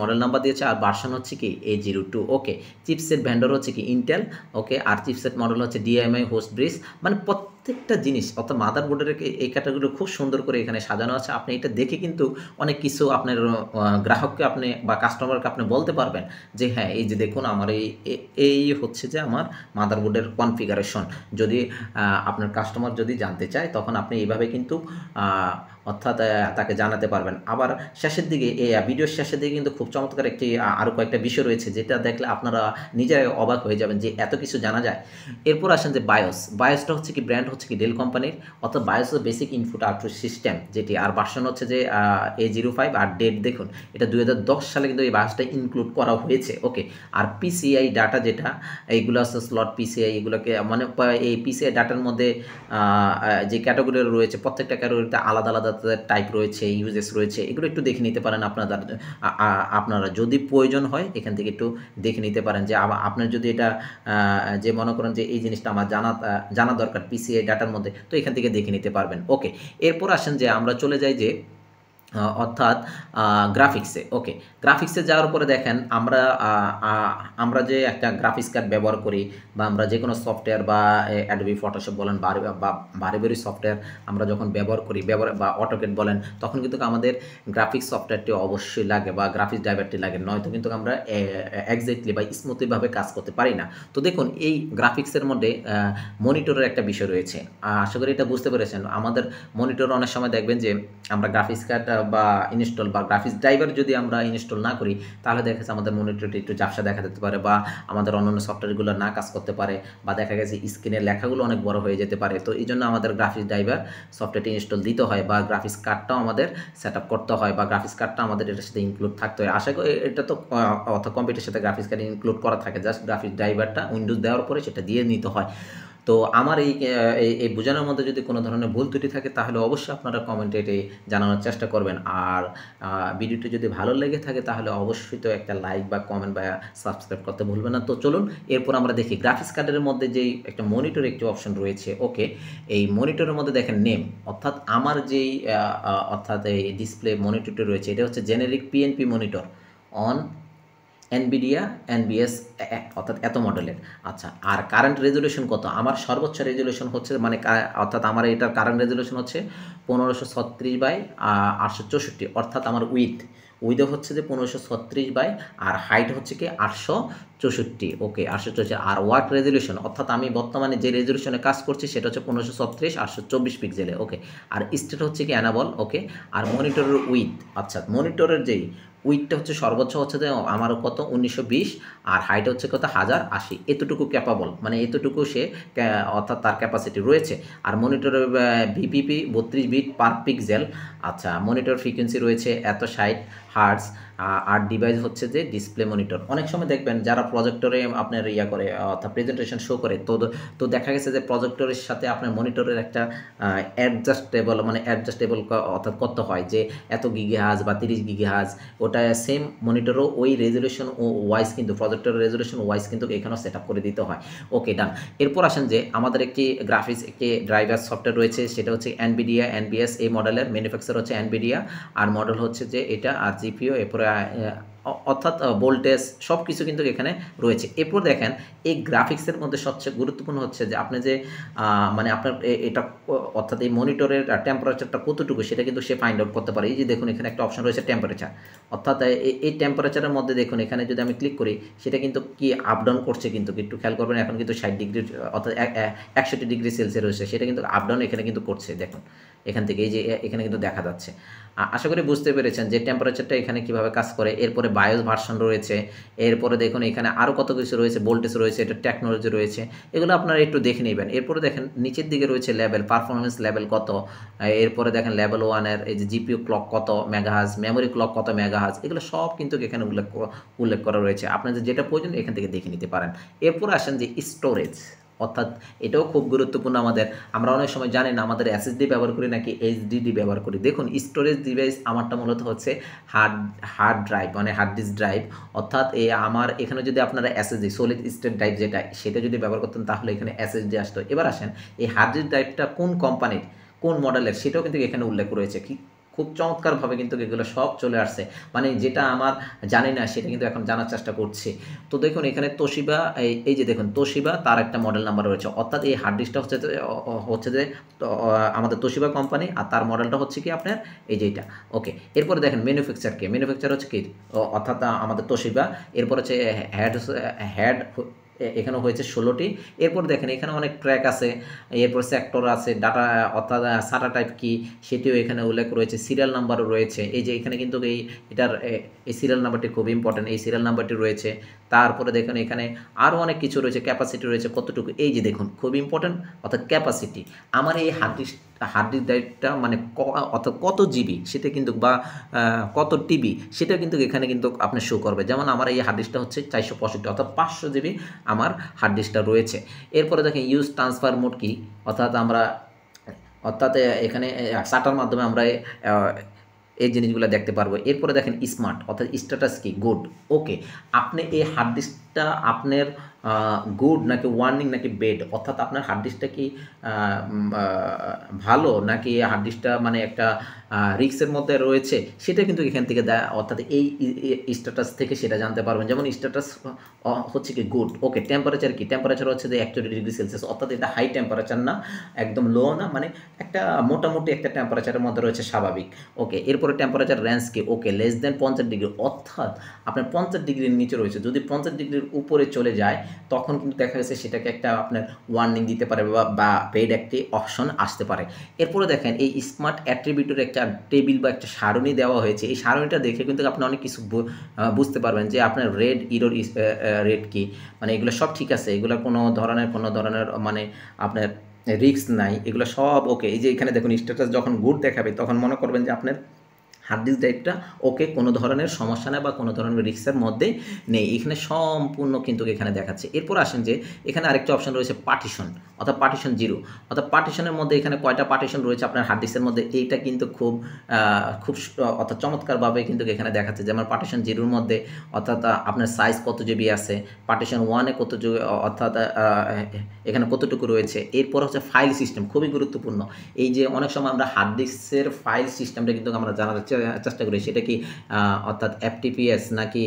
মডেল নাম্বার দিয়েছে, আর ভার্সন হচ্ছে কি A02। ওকে, চিপসেট ভেন্ডর হচ্ছে কি ইন্টেল। ওকে, আর চিপসেট মডেল হচ্ছে DMI হোস্ট ব্রিজ। মানে প্রত্যেকটা জিনিস অর্থাৎ মাদারবোর্ডের এই ক্যাটাগরি খুব সুন্দর করে এখানে সাজানো আছে। আপনি এটা দেখে কিন্তু অনেক কিছু আপনার গ্রাহককে আপনি বা কাস্টমারকে আপনি বলতে পারবেন যে হ্যাঁ, এই যে দেখুন আমার এই হচ্ছে যে আমার মাদারবোর্ডের কনফিগারেশন। যদি আপনার কাস্টমার যদি জানতে চায় তখন আপনি এইভাবে কিন্তু অর্থাৎ তাকে জানাতে পারবেন। আবার শেষের দিকে ভিডিওর শেষের দিকে কিন্তু খুব চমৎকার একটি আরও কয়েকটা বিষয় রয়েছে, যেটা দেখলে আপনারা নিজেরাই অবাক হয়ে যাবেন যে এত কিছু জানা যায়। এরপর আসেন যে বায়োসটা হচ্ছে কি ব্র্যান্ড হচ্ছে কি ডেল কোম্পানির, অর্থাৎ bias basic input output system যেটি, আর ভার্সন হচ্ছে যে A05 আর ডেট দেখুন এটা 2010 সালে কিন্তু এই বায়োসটা ইনক্লুড করা হয়েছে। ওকে, আর পিসিআই ডাটা যেটা এইগুলো আছে স্লট পিসিআই, এগুলোকে মানে এই পিসিআই ডাটার মধ্যে যে ক্যাটাগরি রয়েছে প্রত্যেকটা ক্যাটাগরিতে আলাদা আলাদা টাইপ রয়েছে, ইউজেস রয়েছে, এগুলো একটু দেখে নিতে পারেন আপনারা যদি প্রয়োজন হয় এখান থেকে একটু দেখে নিতে পারেন যে আপনার যদি এটা যে মনে করেন যে এই জিনিসটা আমার জানা দরকার পিসিআই ডাটার মধ্যে, তো এখান থেকে দেখে নিতে পারবেন। ওকে, এরপর আসেন যে আমরা চলে যাই যে অর্থাৎ গ্রাফিক্সে। ওকে, গ্রাফিক্সে যাওয়ার পরে দেখেন আমরা যে একটা গ্রাফিক্স কার্ড ব্যবহার করি বা আমরা যে কোনো সফটওয়্যার বা অ্যাডোবি ফটোশপ বলেন বা ভারী ভারী সফটওয়্যার আমরা যখন ব্যবহার করি বা অটোক্যাড বলেন, তখন কিন্তু আমাদের গ্রাফিক্স সফটওয়্যারটি অবশ্যই লাগে বা গ্রাফিক্স ড্রাইভারটি লাগে, নয়তো কিন্তু আমরা এক্স্যাক্টলি বা স্মুথলিভাবে কাজ করতে পারি না। তো দেখুন এই গ্রাফিক্সের মধ্যে মনিটরের একটা বিষয় রয়েছে। আশা করি এটা বুঝতে পেরেছেন। আমাদের মনিটর অনেক সময় দেখবেন যে আমরা গ্রাফিক্স কার্ড বা ইনস্টল বা গ্রাফিক্স ড্রাইভার যদি আমরা ইনস্টল না করি, তাহলে দেখা যাচ্ছে আমাদের মনিটরটি একটু ঝাপসা দেখা যেতে পারে বা আমাদের অন্যান্য সফটওয়্যারগুলো না কাজ করতে পারে, বা দেখা গেছে স্ক্রিনের লেখাগুলো অনেক বড় হয়ে যেতে পারে। তো এই জন্য আমাদের গ্রাফিক্স ড্রাইভার সফটওয়্যারটি ইনস্টল দিতে হয় বা গ্রাফিক্স কার্ডটাও আমাদের সেট আপ করতে হয় বা গ্রাফিক্স কার্ডটা আমাদের এটার সাথে ইনক্লুড থাকতে হয়। আশা করি এটা তো অর্থাৎ কম্পিউটারের সাথে গ্রাফিক্স কার্ড ইনক্লুড করা থাকে, জাস্ট গ্রাফিক্স ড্রাইভারটা উইন্ডোজ দেওয়ার পরে সেটা দিয়ে নিতে হয়। তো আমার এই বোঝানোর মধ্যে যদি কোনো ধরনের ভুল ত্রুটি থাকে তাহলে অবশ্যই আপনারা কমেন্টে এটি জানানোর চেষ্টা করবেন। আর ভিডিওটি যদি ভালো লেগে থাকে তাহলে অবশ্যই তো একটা লাইক বা কমেন্ট বা সাবস্ক্রাইব করতে ভুলবেন না। তো চলুন এরপর আমরা দেখি গ্রাফিক্স কার্ডের মধ্যে যেই একটা মনিটর একটি অপশন রয়েছে। ওকে, এই মনিটরের মধ্যে দেখেন নেম, অর্থাৎ আমার যেই অর্থাৎ এই ডিসপ্লে মনিটরটি রয়েছে এটা হচ্ছে generic PNP monitor on Nvidia NBS অর্থাৎ এত মডেলের। আচ্ছা, আর কারেন্ট রেজলিউশন কত? আমার সর্বোচ্চ রেজলিউশন হচ্ছে মানে অর্থাৎ আমার এটার কারেন্ট রেজলিউশন হচ্ছে 1536/864, অর্থাৎ আমার উইথ হচ্ছে যে 1536 আর হাইট হচ্ছে কি 864। ওকে, 864। আর ওয়াট রেজলিউশন অর্থাৎ আমি বর্তমানে যে রেজলিউশনে কাজ করছি সেটা হচ্ছে 1536/824 পিক্সেলে। ওকে, আর স্টেট হচ্ছে কি অ্যানাবল। ওকে, আর মনিটরের উইথ, আচ্ছা মনিটরের যেই উইথটা হচ্ছে সর্বোচ্চ হচ্ছে যে আমার কত 1920 আর হাইট হচ্ছে কত 1080, এতটুকু ক্যাপাবল মানে এতটুকু সে অর্থাৎ তার ক্যাপাসিটি রয়েছে। আর মনিটরের ভিপিপি 32 বিট পার পিক্সেল। আচ্ছা, মনিটর ফ্রিকোয়েন্সি রয়েছে 160 হার্টজ। আর ডিভাইস হচ্ছে যে ডিসপ্লে মনিটর। অনেক সময় দেখবেন যারা প্রজেক্টরে আপনার করে অর্থাৎ প্রেজেন্টেশন শো করে, তো দেখা গেছে যে প্রজেক্টরের সাথে আপনার মনিটরের একটা অ্যাডজাস্টেবল অর্থাৎ করতে হয় যে এত গিগাহার্জ বা 30 গিগাহার্জ, ওটা সেম মনিটরও ওই রেজলিউশন ও ওয়াইজ কিন্তু প্রজেক্টরের রেজলিউশন ওয়াইজ কিন্তু এখানেও সেট আপ করে দিতে হয়। ওকে, ডান। এরপর আসেন যে আমাদের একটি গ্রাফিক্স একটি ড্রাইভার সফটওয়্যার রয়েছে, সেটা হচ্ছে এনভিডিয়া এনবিএস। এই মডেলের ম্যানুফ্যাকচার হচ্ছে এনভিডিয়া আর মডেল হচ্ছে যে এটা আর জিপিও, এরপরে অর্থাৎ ভোল্টেজ সব কিছু কিন্তু এখানে রয়েছে। এরপর দেখেন এই গ্রাফিক্সের মধ্যে সবচেয়ে গুরুত্বপূর্ণ হচ্ছে যে আপনি যে মানে আপনার এটা অর্থাৎ এই মনিটরের টেম্পারেচারটা কতটুকু সেটা কিন্তু সে ফাইন্ড আউট করতে পারে। এই যে দেখুন এখানে একটা অপশন রয়েছে টেম্পারেচার, অর্থাৎ এই টেম্পারেচারের মধ্যে দেখুন এখানে যদি আমি ক্লিক করি সেটা কিন্তু কি আপ ডাউন করছে, কিন্তু একটু খেয়াল করবেন এখন কিন্তু 60 ডিগ্রি অর্থাৎ 61 ডিগ্রি সেলসিয়াস রয়েছে, সেটা কিন্তু আপ ডাউন এখানে কিন্তু করছে। দেখুন এখান থেকে এই যে এখানে কিন্তু দেখা যাচ্ছে। আশা করি বুঝতে পেরেছেন যে টেম্পারেচারটা এখানে কিভাবে কাজ করে। এরপরে বায়োস ভার্সন রয়েছে, এরপরে দেখুন এখানে আরও কত কিছু রয়েছে, ভোল্টেজ রয়েছে, এটা টেকনোলজি রয়েছে, এগুলো আপনারা একটু দেখে নেবেন। এরপরে দেখেন নিচের দিকে রয়েছে লেভেল, পারফরমেন্স লেভেল কত, এরপরে দেখেন লেভেল 1-এর এই যে জিপিইউ ক্লক কত মেগাহার্জ, মেমোরি ক্লক কত মেগাহার্জ, এগুলো সব কিন্তু এখানে উল্লেখ করা রয়েছে। আপনাদের যেটা প্রয়োজন এখান থেকে দেখে নিতে পারেন। এরপর আসেন যে স্টোরেজ, অর্থাৎ এটাও খুব গুরুত্বপূর্ণ আমাদের। আমরা অনেক সময় জানি না আমাদের এসএসডি ব্যবহার করি নাকি এইচডিডি ব্যবহার করি। দেখুন স্টোরেজ ডিভাইস আমারটা মূলত হচ্ছে হার্ড ড্রাইভ মানে হার্ড ডিস্ক ড্রাইভ, অর্থাৎ আমার এখানে যদি আপনারা এসএসডি সলিড স্টেট ড্রাইভ সেটা যদি ব্যবহার করতেন তাহলে এখানে এসএসডি আসতো। এবার আসেন এই হার্ড ডিস্ক ড্রাইভটা কোন কোম্পানির কোন মডেলের সেটাও কিন্তু এখানে উল্লেখ রয়েছে। খুব চমৎকারভাবে কিন্তু এগুলো সব চলে আসছে, মানে যেটা আমার জানি না সেটা কিন্তু এখন জানার চেষ্টা করছি। তো দেখুন এখানে তোশিবা, এই যে দেখুন তোশিবা তার একটা মডেল নাম্বার রয়েছে, অর্থাৎ এই হার্ড ডিস্কটা হচ্ছে যে আমাদের তোশিবা কোম্পানি, আর তার মডেলটা হচ্ছে কি আপনার এই যে এটা। ওকে, এরপরে দেখেন ম্যানুফ্যাকচারকে, ম্যানুফ্যাকচার হচ্ছে কি অর্থাৎ আমাদের তোশিবা। এরপর হচ্ছে হেড, হেড এখানে হয়েছে 16টি। এরপর দেখেন এখানে অনেক ট্র্যাক আছে, এরপর সেক্টর আছে, ডাটা অর্থাৎ সাটা টাইপ কি সেটিও এখানে উল্লেখ রয়েছে, সিরিয়াল নাম্বারও রয়েছে। এই যে এখানে কিন্তু এটার এই সিরিয়াল নাম্বারটি খুব ইম্পর্টেন্ট, এই সিরিয়াল নাম্বারটি রয়েছে। তারপরে দেখুন এখানে আরও অনেক কিছু রয়েছে, ক্যাপাসিটি রয়েছে কতটুকু, এই যে দেখুন খুব ইম্পর্টেন্ট অর্থাৎ ক্যাপাসিটি। আমার এই হার্ড ডিস্ক ড্রাইভটা মানে অর্থাৎ কত জিবি সেটা কিন্তু বা কত টিবি সেটা কিন্তু এখানে কিন্তু আপনি শো করবে। যেমন আমার এই হার্ড ডিস্কটা হচ্ছে 465 অর্থাৎ 500 জিবি আমার হার্ড ডিস্কটা রয়েছে। এরপরে দেখেন ইউজ ট্রান্সফার মোড কি, অর্থাৎ এখানে সাটার মাধ্যমে আমরা এই জিনিসগুলো দেখতে পারবো। এরপরে দেখেন স্মার্ট অর্থাৎ স্ট্যাটাস কি গুড। ওকে, আপনি এই হার্ড ডিস্কটা আপনার গুড নাকি ওয়ার্নিং নাকি বেড, অর্থাৎ আপনার হার্ড ডিস্কটা কি ভালো নাকি হার্ড ডিস্কটা মানে একটা রিক্সের মধ্যে রয়েছে, সেটা কিন্তু এখান থেকে দেয়, অর্থাৎ এই স্ট্যাটাস থেকে সেটা জানতে পারবেন। যেমন স্ট্যাটাস হচ্ছে কি গুড। ওকে, টেম্পারেচার কি, টেম্পারেচার হচ্ছে যে 41°C, অর্থাৎ এটা হাই টেম্পারেচার না একদম লো না, মানে একটা মোটামুটি একটা টেম্পারেচারের মধ্যে রয়েছে স্বাভাবিক। ওকে, এরপরে টেম্পারেচার রেঞ্জ কি, ওকে লেস দেন 50°, অর্থাৎ আপনার 50°-র নিচে রয়েছে। যদি 50°-র উপরে চলে যায় তখন কিন্তু দেখা গেছে সেটাকে একটা আপনার ওয়ার্নিং দিতে পারে বা পেইড একটি অপশন আসতে পারে। এরপরে দেখেন এই স্মার্ট অ্যাট্রিবিউটের একটা টেবিল বা একটা সারণী দেওয়া হয়েছে। এই সারণীটা দেখে কিন্তু আপনি অনেক কিছু বুঝতে পারবেন যে আপনার রেড ইরোর রেড কি, মানে এগুলো সব ঠিক আছে, এগুলো কোনো ধরনের মানে আপনার রিস্ক নাই, এগুলো সব ওকে। এই যে এখানে দেখুন স্ট্যাটাস যখন গুড দেখাবে তখন মনে করবেন যে আপনার হার্ড ডিস্ক ড্রাইভটা ওকে, কোনো ধরনের সমস্যা নেই বা কোনো ধরনের রিস্কের মধ্যে নেই, এখানে সম্পূর্ণ কিন্তু এখানে দেখাচ্ছে। এরপর আসেন যে এখানে আরেকটা অপশন রয়েছে পার্টিশন, অর্থাৎ পার্টিশন 0, অর্থাৎ পার্টিশনের মধ্যে এখানে কয়টা পার্টিশন রয়েছে আপনার হার্ড ডিস্কের মধ্যে, এইটা কিন্তু খুব অর্থাৎ চমৎকারভাবে কিন্তু এখানে দেখাচ্ছে। যেমন পার্টিশন 0-র মধ্যে অর্থাৎ আপনার সাইজ কত জিবি আছে, পার্টিশন 1-এ কত জিবি অর্থাৎ এখানে কতটুকু রয়েছে। এরপর হচ্ছে ফাইল সিস্টেম, খুবই গুরুত্বপূর্ণ। এই যে অনেক সময় আমরা হার্ড ডিস্কের ফাইল সিস্টেমটা কিন্তু আমরা জানার চেষ্টা করি, সেটা কি অর্থাৎ এফটিপিএস নাকি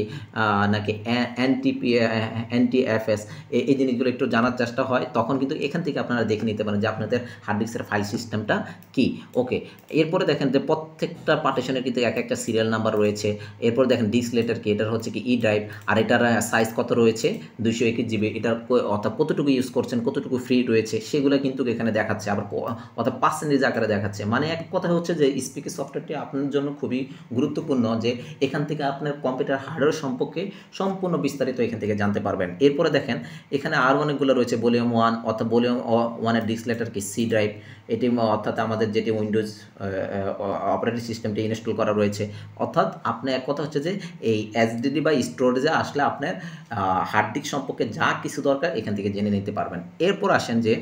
এনটিএফএস, এই জিনিসগুলো একটু জানার চেষ্টা হয়, তখন কিন্তু এখান থেকে আপনারা দেখে নিতে পারেন যে আপনাদের হার্ড ডিস্কের ফাইল সিস্টেমটা কি। ওকে, এরপরে দেখেন যে প্রত্যেকটা পার্টিশনের কিন্তু এক একটা সিরিয়াল নাম্বার রয়েছে। এরপর দেখেন ডিস্ক লেটার কি, এটার হচ্ছে কি ই ড্রাইভ, আর এটার সাইজ কত রয়েছে 221 জিবি, এটার অর্থাৎ কতটুকু ইউজ করছেন, কতটুকু ফ্রি রয়েছে সেগুলো কিন্তু এখানে দেখাচ্ছে, আবার অর্থাৎ পার্সেন্টেজ আকারে দেখাচ্ছে। মানে এক কথা হচ্ছে যে স্পিকি সফটওয়্যারটি আপনার জন্য খুবই গুরুত্বপূর্ণ, যে এখান থেকে আপনার কম্পিউটার হার্ডওয়্যার সম্পর্কে সম্পূর্ণ বিস্তারিত এখান থেকে জানতে পারবেন। এরপরে দেখেন এখানে আরও অনেকগুলো রয়েছে, ভলিউম 1 অর্থাৎ ভলিউম 1-এর ডিস্ক লেটার কি সি ড্রাইভ, এটি অর্থাৎ আমাদের যেটি উইন্ডোজ অপারেটিং সিস্টেমটি ইনস্টল করা রয়েছে। অর্থাৎ আপনার এক কথা হচ্ছে যে এই এসডিডি বা স্টোরেজে আসলে আপনার হার্ড ডিস্ক সম্পর্কে যা কিছু দরকার এখান থেকে জেনে নিতে পারবেন। এরপর আসেন যে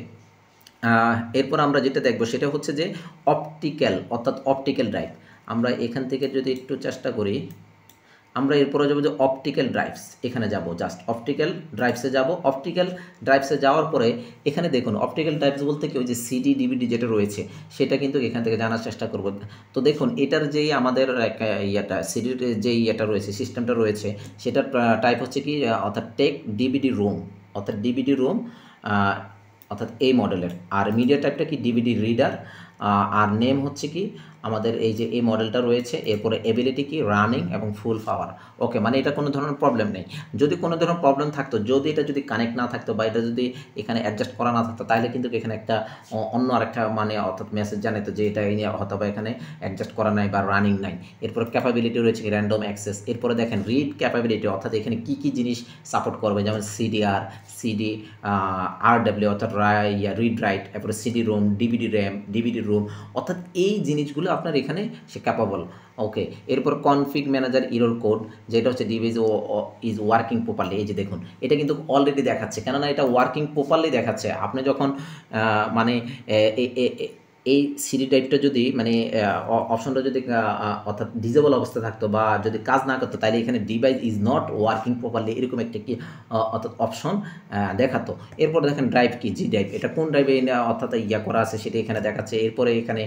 এরপর আমরা যেটা দেখব সেটা হচ্ছে যে অপটিক্যাল ড্রাইভ। আমরা এখান থেকে যদি একটু চেষ্টা করি, আমরা এরপরে যাবো যে অপটিক্যাল ড্রাইভস, এখানে যাব, জাস্ট অপটিক্যাল ড্রাইভসে যাব। অপটিক্যাল ড্রাইভসে যাওয়ার পরে এখানে দেখুন অপটিক্যাল ড্রাইভস বলতে কি ওই যে সিডি ডিভিডি যেটা রয়েছে সেটা কিন্তু এখান থেকে জানার চেষ্টা করব। তো দেখুন এটার যেই আমাদের সিডির যেই রয়েছে সিস্টেমটা রয়েছে সেটার টাইপ হচ্ছে কি অর্থাৎ টেক ডিভিডি রোম, অর্থাৎ ডিভিডি রোম অর্থাৎ এই মডেলের। আর মিডিয়া টাইপটা কি ডিভিডি রিডার, আর নেম হচ্ছে কি আমাদের এই যে এই মডেলটা রয়েছে। এরপরে এবিলিটি কি রানিং এবং ফুল পাওয়ার। ওকে, মানে এটা কোনো ধরনের প্রবলেম নেই। যদি কোনো ধরনের প্রবলেম থাকতো, যদি এটা যদি কানেক্ট না থাকতো বা এটা যদি এখানে অ্যাডজাস্ট করা না থাকতো, তাহলে কিন্তু এখানে একটা অন্য আরেকটা মানে অর্থাৎ মেসেজ জানাতো যে এটা হয়তো বা এখানে অ্যাডজাস্ট করা নাই বা রানিং নাই। এরপরে ক্যাপাবিলিটি রয়েছে র্যান্ডম অ্যাক্সেস। এরপরে দেখেন রিড ক্যাপাবিলিটি, অর্থাৎ এখানে কী কী জিনিস সাপোর্ট করবে, যেমন সিডিআর, সিডি আরডব্লিউ অর্থাৎ রিড রাইট, এরপরে CD ROM, DVD RAM, DVD ROM, অর্থাৎ এই জিনিসগুলো আপনার এখানে সে ক্যাপাবল। ওকে, এরপর কনফিগ ম্যানেজার ইরর কোড, যেটা হচ্ছে ডিভাইস ইজ ওয়ার্কিং প্রপারলি। এই যে দেখুন এটা কিন্তু অলরেডি দেখাচ্ছে, কেননা এটা ওয়ার্কিং প্রপারলি দেখাচ্ছে। আপনি যখন মানে এই সিডি ড্রাইভটা যদি মানে অপশনটা যদি অর্থাৎ ডিজেবল অবস্থা থাকতো বা যদি কাজ না করতো, তাহলে এখানে device is not working properly এরকম একটা কি অর্থাৎ অপশন দেখাতো। এরপর দেখেন ড্রাইভ কি, জি ড্রাইভ, এটা কোন ড্রাইভে অর্থাৎ ইয়া করা আছে সেটা এখানে দেখাচ্ছে। এরপরে এখানে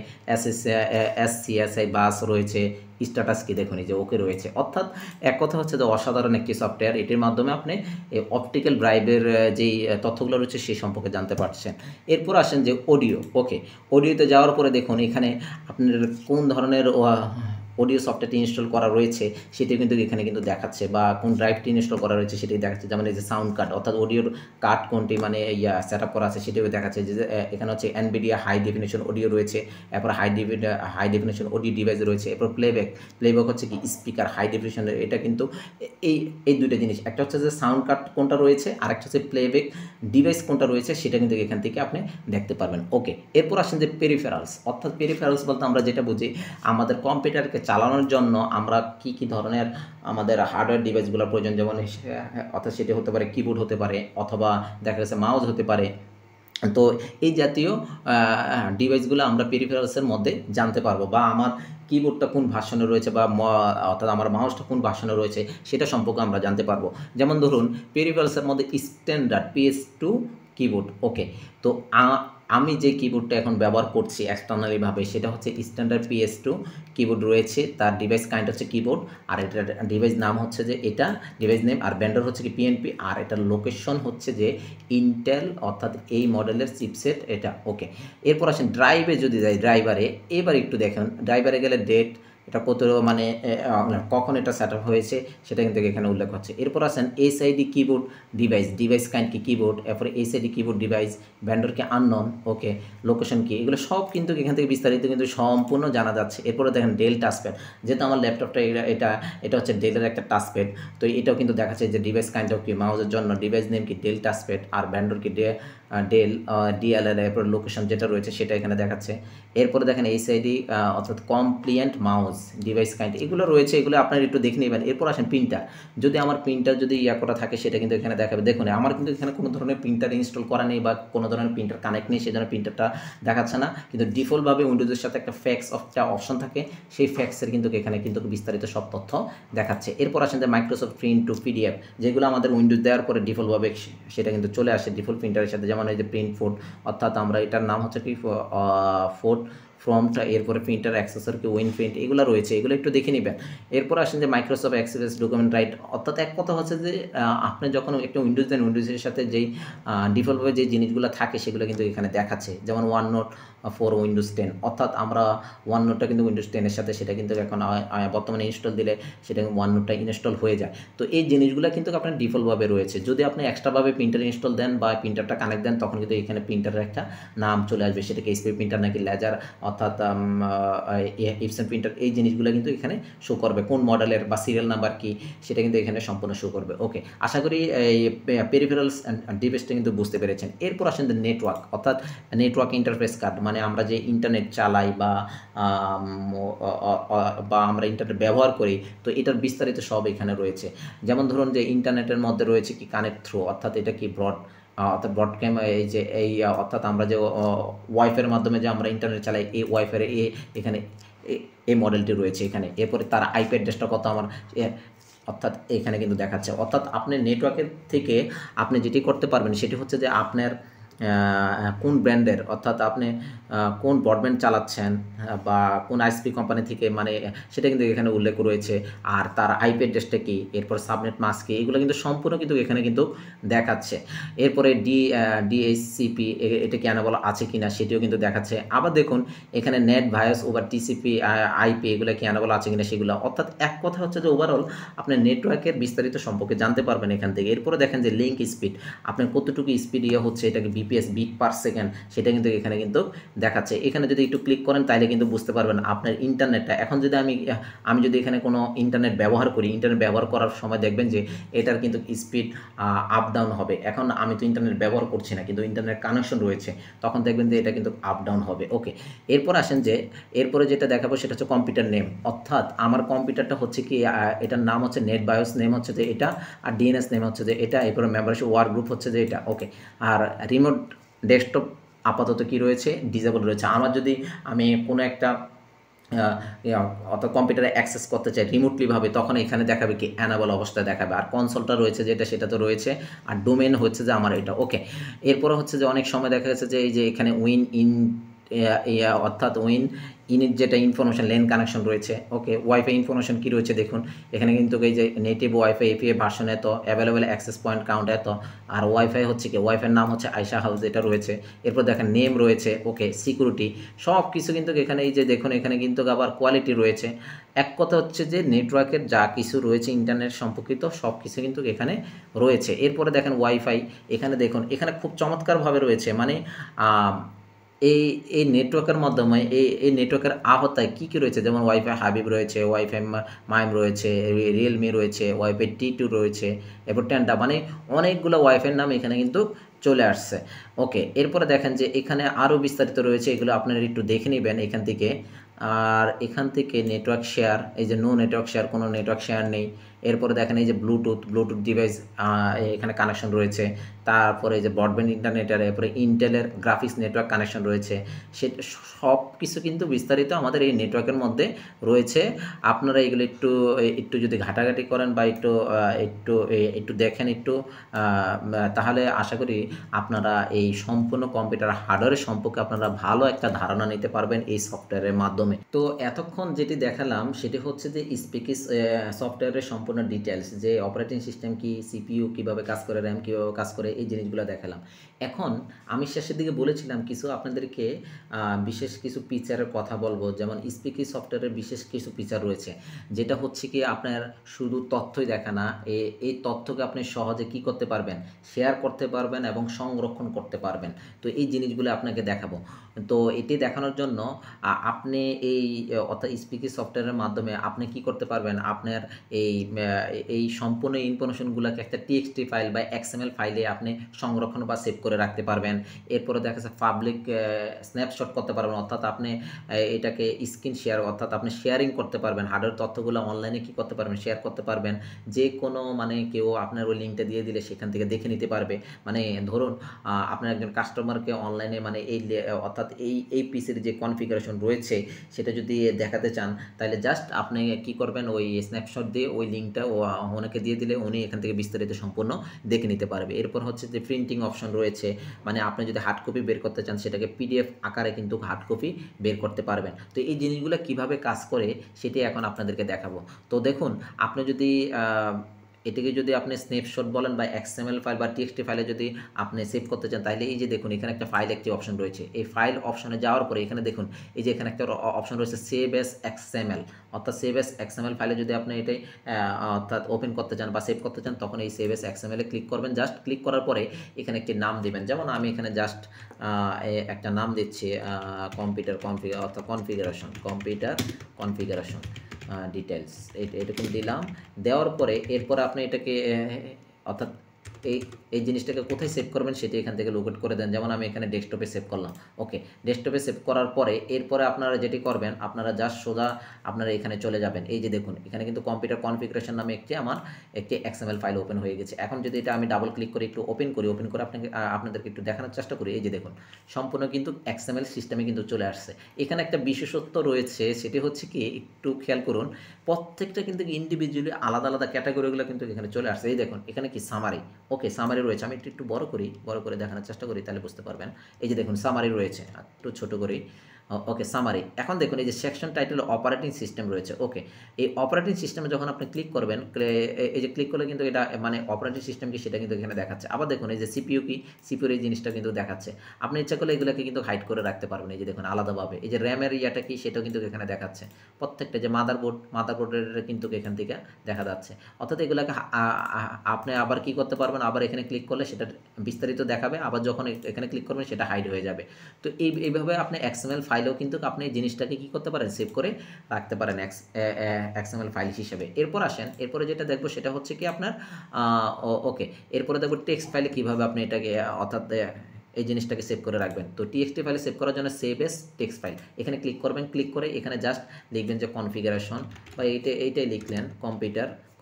এসসিএসআই বাস রয়েছে, স্ট্যাটাস কি দেখুন এই যে ওকে রয়েছে। অর্থাৎ এক কথা হচ্ছে যে অসাধারণ একটি সফটওয়্যার, এটির মাধ্যমে আপনি এই অপটিক্যাল ড্রাইভের যেই তথ্যগুলো রয়েছে সেই সম্পর্কে জানতে পারছেন। এরপর আসেন যে অডিও, ওকে, অডিওতে যাওয়ার পরে দেখুন এখানে আপনার কোন ধরনের অডিও সফটওয়্যারটি ইনস্টল করা রয়েছে সেটি কিন্তু এখানে কিন্তু দেখাচ্ছে, বা কোন ড্রাইভটি ইনস্টল করা রয়েছে সেটি দেখাচ্ছে। যেমন এই যে সাউন্ড কার্ড, অর্থাৎ অডিওর কার্ড কোনটি মানে সেট আপ করা আছে সেটিও দেখাচ্ছে। যে এখানে হচ্ছে এনভিডিয়া হাই ডেফিনেশন অডিও রয়েছে, এরপর হাই ডেফিনেশন অডিও ডিভাইস রয়েছে, এরপর প্লেব্যাক হচ্ছে কি স্পিকার হাই ডেফিনেশন। এটা কিন্তু এই দুইটা জিনিস, একটা হচ্ছে যে সাউন্ড কার্ড কোনটা রয়েছে আর একটা হচ্ছে প্লেব্যাক ডিভাইস কোনটা রয়েছে সেটা কিন্তু এখান থেকে আপনি দেখতে পারবেন। ওকে, এরপর আসেন যে পেরিফেরালস, অর্থাৎ পেরিফেরালস বলতে আমরা যেটা বুঝি আমাদের কম্পিউটারকে চালানোর জন্য আমরা কি ধরনের আমাদের হার্ডওয়্যার ডিভাইসগুলোর প্রয়োজন, যেমন অর্থাৎ সেটি হতে পারে কিবোর্ড হতে পারে, অথবা দেখা যাচ্ছে মাউস হতে পারে। তো এই জাতীয় ডিভাইসগুলো আমরা পেরিফেরালসের মধ্যে জানতে পারবো, বা আমার কিবোর্ডটা কোন ভার্সনে রয়েছে বা অর্থাৎ আমার মাউসটা কোন ভার্সনে রয়েছে সেটা সম্পর্কে আমরা জানতে পারবো। যেমন ধরুন পেরিফেরালসের মধ্যে স্ট্যান্ডার্ড PS2 কিবোর্ড, ওকে, তো আমি যে কিবোর্ডটা এখন ব্যবহার করছি এক্সটার্নালিভাবে সেটা হচ্ছে স্ট্যান্ডার্ড PS2 কিবোর্ড রয়েছে, তার ডিভাইস কাইন্ড হচ্ছে কিবোর্ড, আর এটার ডিভাইস নাম হচ্ছে যে এটা ডিভাইস নেম, আর ব্যান্ডার হচ্ছে কি PNP, আর এটার লোকেশন হচ্ছে যে ইন্টেল, অর্থাৎ এই মডেলের চিপসেট এটা। ওকে, এরপর আসেন ড্রাইভে যদি যাই, ড্রাইভারে এবার একটু দেখেন, ড্রাইভারে গেলে ডেট, এটা কত মানে কখন এটা সেট আপ হয়েছে সেটা কিন্তু এখানে উল্লেখ হচ্ছে। এরপর আসেন SID কিবোর্ড ডিভাইস কাইন্ড কি কিবোর্ড, এরপরে SID কিবোর্ড ডিভাইস, ব্যান্ডার কি আননোন, ওকে, লোকেশন কি, এগুলো সব কিন্তু এখান থেকে বিস্তারিত কিন্তু সম্পূর্ণ জানা যাচ্ছে। এরপরে দেখেন ডেল টাচপ্যাড, যেহেতু আমার ল্যাপটপটা এটা হচ্ছে ডেলের একটা টাচপ্যাড, তো এটাও কিন্তু দেখাচ্ছে যে ডিভাইস কাইন্ড অফ কি মাউসের জন্য ডিভাইস নেম কি ডেল টাচপ্যাড, আর ব্যান্ডার কি ডেল DLL, এরপর লোকেশন যেটা রয়েছে সেটা এখানে দেখাচ্ছে। এরপরে দেখেন SID অর্থাৎ কমপ্লিয়েন্ট মাউস ডিভাইস কাইন্ড, এগুলো রয়েছে, এগুলো আপনারা একটু দেখে নেবেন। এরপর আসেন প্রিন্টার, যদি আমার প্রিন্টার যদি করা থাকে সেটা কিন্তু এখানে দেখাবে। দেখুন আমার কিন্তু এখানে কোনো ধরনের প্রিন্টার ইনস্টল করা নেই বা কোনো ধরনের প্রিন্টার কানেক্ট নেই, সেজন্য প্রিন্টারটা দেখাচ্ছে না, কিন্তু ডিফল্টভাবে উইন্ডোজের সাথে একটা ফ্যাক্স একটা অপশন থাকে, সেই ফ্যাক্সের কিন্তু এখানে কিন্তু বিস্তারিত সব তথ্য দেখাচ্ছে। এরপর আসেন যে মাইক্রোসফট প্রিন্ট টু PDF, যেগুলো আমাদের উইন্ডোজ দেওয়ার পরে ডিফল্টভাবে সেটা কিন্তু চলে আসে ডিফল্ট প্রিন্টারের সাথে। যেমন এই যে প্রিন্ট ফোর্ড, অর্থাৎ আমরা এটার নাম হচ্ছে কি ফোর্ড ফ্রমটা, এরপরে প্রিন্টার অ্যাক্সেসর কি উইন প্রিন্ট, এগুলো রয়েছে, এগুলো একটু দেখে নেবেন। এরপর আসেন যে মাইক্রোসফট অ্যাক্সেস ডকুমেন্ট রাইট, অর্থাৎ এক কথা হচ্ছে যে আপনি যখন একটা উইন্ডোজ দেন উইন্ডোজের সাথে যেই ডিফল্টভাবে যে জিনিসগুলো থাকে সেগুলো কিন্তু এখানে দেখাচ্ছে। যেমন OneNote ফর উইন্ডোজ 10, অর্থাৎ আমরা OneNoteটা কিন্তু উইন্ডোজ 10-এর সাথে সেটা কিন্তু এখন বর্তমানে ইনস্টল দিলে সেটা OneNoteটা ইনস্টল হয়ে যায়। তো এই জিনিসগুলো কিন্তু আপনার ডিফল্টভাবে রয়েছে। যদি আপনি এক্সট্রাভাবে প্রিন্টার ইনস্টল দেন বা প্রিন্টারটা কানেক্ট দেন তখন কিন্তু এখানে প্রিন্টারের একটা নাম চলে আসবে, সেটাকে HP প্রিন্টার নাকি লেজার, অর্থাৎ ইপসন প্রিন্টার, এই জিনিসগুলো কিন্তু এখানে শো করবে, কোন মডেলের বা সিরিয়াল নাম্বার কি সেটা কিন্তু এখানে সম্পূর্ণ শো করবে। ওকে, আশা করি এই পেরিফেরালস ডিভাইসটা কিন্তু বুঝতে পেরেছেন। এরপর আসেন যে নেটওয়ার্ক, অর্থাৎ নেটওয়ার্ক ইন্টারফেস কার্ড, মানে আমরা যে ইন্টারনেট চালাই বা আমরা ইন্টারনেট ব্যবহার করি, তো এটার বিস্তারিত সব এখানে রয়েছে। যেমন ধরুন যে ইন্টারনেটের মধ্যে রয়েছে কি কানেক্ট থ্রু, অর্থাৎ এটা কি অর্থাৎ ব্রডক্যাম, এই যে অর্থাৎ আমরা যে ওয়াইফাইয়ের মাধ্যমে যে আমরা ইন্টারনেট চালাই, এই ওয়াইফাইয়ের এখানে এই মডেলটি রয়েছে এখানে। এরপরে তার IP অ্যাড্রেসটা কত আমার, অর্থাৎ এখানে কিন্তু দেখাচ্ছে। অর্থাৎ আপনি নেটওয়ার্কের থেকে আপনি যেটি করতে পারবেন সেটি হচ্ছে যে আপনার কোন ব্র্যান্ডের, অর্থাৎ আপনি কোন ব্রডব্যান্ড চালাচ্ছেন বা কোন ISP কোম্পানি থেকে, মানে সেটা কিন্তু এখানে উল্লেখ রয়েছে, আর তার IP অ্যাড্রেসটা কি, এরপর সাবনেট মাস্ক কি, এগুলো কিন্তু সম্পূর্ণ কিন্তু এখানে কিন্তু দেখাচ্ছে। এরপরে DHCP এটা কি এনেবল আছে কিনা সেটিও কিন্তু দেখাচ্ছে। আবার দেখুন এখানে net voice over TCP IP এগুলো কি এনেবল আছে কিনা সেগুলো, অর্থাৎ এক কথা হচ্ছে যে ওভারঅল আপনি নেটওয়ার্কের বিস্তারিত সম্পর্কে জানতে পারবেন এখান থেকে। এরপরে দেখেন যে লিঙ্ক স্পিড, আপনার কতটুকু স্পিড হচ্ছে, এটাকে BPS বিট পার সেকেন্ড, সেটা কিন্তু এখানে কিন্তু দেখাচ্ছে। এখানে যদি একটু ক্লিক করেন তাহলে কিন্তু বুঝতে পারবেন আপনার ইন্টারনেটটা এখন যদি আমি যদি এখানে কোনো ইন্টারনেট ব্যবহার করি, ইন্টারনেট ব্যবহার করার সময় দেখবেন যে এটার কিন্তু স্পিড আপ ডাউন হবে। এখন আমি তো ইন্টারনেট ব্যবহার করছি না, কিন্তু ইন্টারনেট কানেকশন রয়েছে, তখন দেখবেন যে এটা কিন্তু আপ ডাউন হবে। ওকে, এরপর আসেন যে এরপরে যেটা দেখাবো সেটা হচ্ছে কম্পিউটার নেম, অর্থাৎ আমার কম্পিউটারটা হচ্ছে কি এটার নাম হচ্ছে নেট বায়োস নেম হচ্ছে যে এটা, আর DNS নেম হচ্ছে যে এটা, এরপরে মেম্বারশিপ ওয়ার্ক গ্রুপ হচ্ছে যে এটা। ওকে, আর রিমোট ডেস্কটপ আপাতত কি রয়েছে, ডিসেবল রয়েছে। আমার যদি আমি কোনো একটা অর্থাৎ কম্পিউটারে অ্যাক্সেস করতে চাই রিমোটলিভাবে, তখন এখানে দেখাবে কি অ্যানাবল অবস্থায় দেখাবে। আর কনসোলটা রয়েছে যেটা, সেটা তো রয়েছে। আর ডোমেন হচ্ছে যে আমার এটা, ওকে। এরপরে হচ্ছে যে অনেক সময় দেখা গেছে যে এই যে এখানে উইন ইন অর্থাৎ উইন ইনিট যেটা ইনফরমেশন লেন কানেকশন রয়েছে, ওকে। ওয়াইফাই ইনফরমেশন কী রয়েছে দেখুন, এখানে কিন্তু এই যে নেটিভ ওয়াইফাই এপিআই ভার্সন এত, অ্যাভেলেবেল অ্যাক্সেস পয়েন্ট কাউন্ট এত, আর ওয়াইফাই হচ্ছে কি, ওয়াইফাইয়ের নাম হচ্ছে আয়শা হাউস, এটা রয়েছে। এরপর দেখেন নেম রয়েছে, ওকে, সিকিউরিটি, সব কিছু কিন্তু এখানে এই যে দেখুন, এখানে কিন্তু আবার কোয়ালিটি রয়েছে। এক কথা হচ্ছে যে নেটওয়ার্কের যা কিছু রয়েছে ইন্টারনেট সম্পর্কিত সব কিছু কিন্তু এখানে রয়েছে। এরপরে দেখেন ওয়াইফাই, এখানে দেখুন, এখানে খুব চমৎকারভাবে রয়েছে, মানে এই এই নেটওয়ার্কের মাধ্যমে এই নেটওয়ার্কের আওতায় কী কী রয়েছে, যেমন ওয়াইফাই হাবিব রয়েছে, ওয়াইফাই মাইম রয়েছে, রিয়েলমি রয়েছে, ওয়াইফাই T2 রয়েছে, এরপর টেন্টা, মানে অনেকগুলো ওয়াইফাইয়ের নাম এখানে কিন্তু চলে আসছে, ওকে। এরপরে দেখেন যে এখানে আরও বিস্তারিত রয়েছে, এগুলো আপনারা একটু দেখে নেবেন এখান থেকে। আর এখান থেকে নেটওয়ার্ক শেয়ার, এই যে নো নেটওয়ার্ক শেয়ার, কোনো নেটওয়ার্ক শেয়ার নেই। এরপরে দেখেন এই যে ব্লুটুথ ডিভাইস এখানে কানেকশন রয়েছে। তারপরে এই যে ব্রডব্যান্ড ইন্টারনেটের, এরপরে ইন্টেলের গ্রাফিক্স নেটওয়ার্ক কানেকশন রয়েছে। সে সব কিছু কিন্তু বিস্তারিত আমাদের এই নেটওয়ার্কের মধ্যে রয়েছে। আপনারা এগুলো একটু একটু যদি ঘাটাঘাটি করেন বা একটু দেখেন একটু, তাহলে আশা করি আপনারা এই সম্পূর্ণ কম্পিউটার হার্ডওয়্যার সম্পর্কে আপনারা ভালো একটা ধারণা নিতে পারবেন এই সফটওয়্যারের মাধ্যমে। তো এতক্ষণ যেটি দেখালাম সেটি হচ্ছে যে স্পিকিস সফটওয়্যারের সম্পূর্ণ ডিটেলস, যে অপারেটিং সিস্টেম কি, সিপিইউ কীভাবে কাজ করে, র্যাম কীভাবে কাজ করে, এই জিনিসগুলো দেখালাম। এখন আমি শেষের দিকে বলেছিলাম কিছু আপনাদেরকে বিশেষ কিছু ফিচারের কথা বলবো, যেমন স্পিকিস সফটওয়্যারের বিশেষ কিছু ফিচার রয়েছে, যেটা হচ্ছে কি আপনার শুধু তথ্যই দেখা না, এই তথ্যকে আপনি সহজে কি করতে পারবেন, শেয়ার করতে পারবেন এবং সংরক্ষণ করতে পারবেন। তো এই জিনিসগুলো আপনাকে দেখাবো। তো এটি দেখানোর জন্য আপনি অর্থাৎ স্পিকিং সফটওয়্যারের মাধ্যমে আপনি কি করতে পারবেন, আপনার এই সম্পূর্ণ ইনফরমেশনগুলোকে একটা টিএক্সটি ফাইল বা এক্সএমএল ফাইলে আপনি সংরক্ষণ বা সেভ করে রাখতে পারবেন। এরপরে দেখা যাচ্ছে পাবলিক স্ন্যাপশট করতে পারবেন, অর্থাৎ আপনি এটাকে স্ক্রিন শেয়ার, অর্থাৎ আপনি শেয়ারিং করতে পারবেন, হার্ডওয়্যার তথ্যগুলো অনলাইনে কি করতে পারবেন, শেয়ার করতে পারবেন। যে কোনো মানে কেউ আপনার ওই লিঙ্কটা দিয়ে দিলে সেখান থেকে দেখে নিতে পারবে। মানে ধরুন আপনার একজন কাস্টমারকে অনলাইনে মানে অর্থাৎ এই পিসির যে কনফিগারেশন রয়েছে সেটা যদি দেখাতে চান, তাহলে জাস্ট আপনি কি করবেন, ওই স্ন্যাপশট দিয়ে ওই লিঙ্কটা ওনাকে দিয়ে দিলে উনি এখান থেকে বিস্তারিত সম্পূর্ণ দেখে নিতে পারবে। এরপর হচ্ছে যে প্রিন্টিং অপশন রয়েছে, মানে আপনি যদি হার্ড কপি বের করতে চান সেটাকে পিডিএফ আকারে কিন্তু হার্ড কপি বের করতে পারবেন। তো এই জিনিসগুলো কিভাবে কাজ করে সেটি এখন আপনাদেরকে দেখাবো। তো দেখুন, আপনি যদি এটাকে যদি আপনি স্ন্যাপশট বলেন বা এক্সএমএল ফাইল বা টিএক্সটি ফাইলে যদি আপনি সেভ করতে চান, তাহলে এই যে দেখুন এখানে একটা ফাইল একটি অপশন রয়েছে। এই ফাইল অপশনে যাওয়ার পরে এখানে দেখুন এই যে এখানে একটা অপশন রয়েছে সেভ এস এক্সএমএল, অর্থাৎ সেভ এস এক্সএমএল ফাইলে যদি আপনি এটাই অর্থাৎ ওপেন করতে চান বা সেভ করতে চান, তখন এই সেভ এস এক্সএমএলে ক্লিক করবেন। জাস্ট ক্লিক করার পরে এখানে একটি নাম দিবেন, যেমন আমি এখানে জাস্ট একটা নাম দিচ্ছি কম্পিউটার কনফিগারেশন ডিটেলস, এরকম দিলাম। দেওয়ার পরে এরপরে আপনি এটাকে অর্থাৎ এই জিনিসটাকে কোথায় সেভ করবেন সেটি এখান থেকে লোকেট করে দেন। যেমন আমি এখানে ডেস্কটপে সেভ করলাম, ওকে। ডেস্কটপে সেভ করার পরে এরপরে আপনারা যেটি করবেন, আপনারা জাস্ট সোজা আপনারা এখানে চলে যাবেন। এই যে দেখুন এখানে কিন্তু কম্পিউটার কনফিগারেশন নামে আমার একটি এক্সএমএল ফাইল ওপেন হয়ে গেছে। এখন যদি এটা আমি ডাবল ক্লিক করে একটু ওপেন করে আপনাদেরকে একটু দেখানোর চেষ্টা করি। এই যে দেখুন সম্পূর্ণ কিন্তু এক্সএমএল সিস্টেমে কিন্তু চলে আসছে। এখানে একটা বিশেষত্ব রয়েছে, সেটি হচ্ছে কি একটু খেয়াল করুন, প্রত্যেকটা কিন্তু ইন্ডিভিজুয়ালি আলাদা আলাদা ক্যাটাগরিগুলো কিন্তু এখানে চলে আসছে। এই দেখুন এখানে কি সামারি, ওকে, সামারি রয়েছে। আমি একটু বড় করে দেখানোর চেষ্টা করি, তাহলে বুঝতে পারবেন। এই যে দেখুন সামারি রয়েছে, একটু ছোট করি, ওকে, সামারি। এখন দেখুন এই যে সেকশন টাইটেল অপারেটিং সিস্টেম রয়েছে, ওকে। এই অপারেটিং সিস্টেমে যখন আপনি ক্লিক করবেন, এই যে ক্লিক করলে কিন্তু এটা মানে অপারেটিং সিস্টেম কি সেটা কিন্তু এখানে দেখাচ্ছে। আবার দেখুন এই যে সিপিইউ কি, সিপিইউর এই জিনিসটা কিন্তু দেখাচ্ছে। আপনি ইচ্ছা করলে এগুলোকে কিন্তু হাইড করে রাখতে পারবেন। এই যে দেখুন আলাদাভাবে এই যে র্যামের ইয়াটা কি সেটাও কিন্তু এখানে দেখাচ্ছে। প্রত্যেকটা যে মাদারবোর্ডের কিন্তু এখান থেকে দেখা যাচ্ছে। অর্থাৎ এগুলোকে আপনি আবার কি করতে পারবেন, আবার এখানে ক্লিক করলে সেটা বিস্তারিত দেখাবে, আবার যখন এখানে ক্লিক করবেন সেটা হাইড হয়ে যাবে। তো এইভাবে আপনি এক্সএমএল ফাইলেও কিন্তু আপনি এই জিনিসটাকে কি করতে পারেন, সেভ করে রাখতে পারেন এক্সএমএল ফাইল হিসেবে। এরপর আসেন, এরপরে যেটা দেখবো সেটা হচ্ছে কি আপনার ওকে, এরপরে দেখবো টেক্সট ফাইলে কীভাবে আপনি এটাকে অর্থাৎ এই জিনিসটাকে সেভ করে রাখবেন। তো টিএক্সটি ফাইলে সেভ করার জন্য সেভ এস টেক্সট ফাইল এখানে ক্লিক করবেন। ক্লিক করে এখানে জাস্ট লিখবেন যে কনফিগারেশন বা এইটাই লিখলেন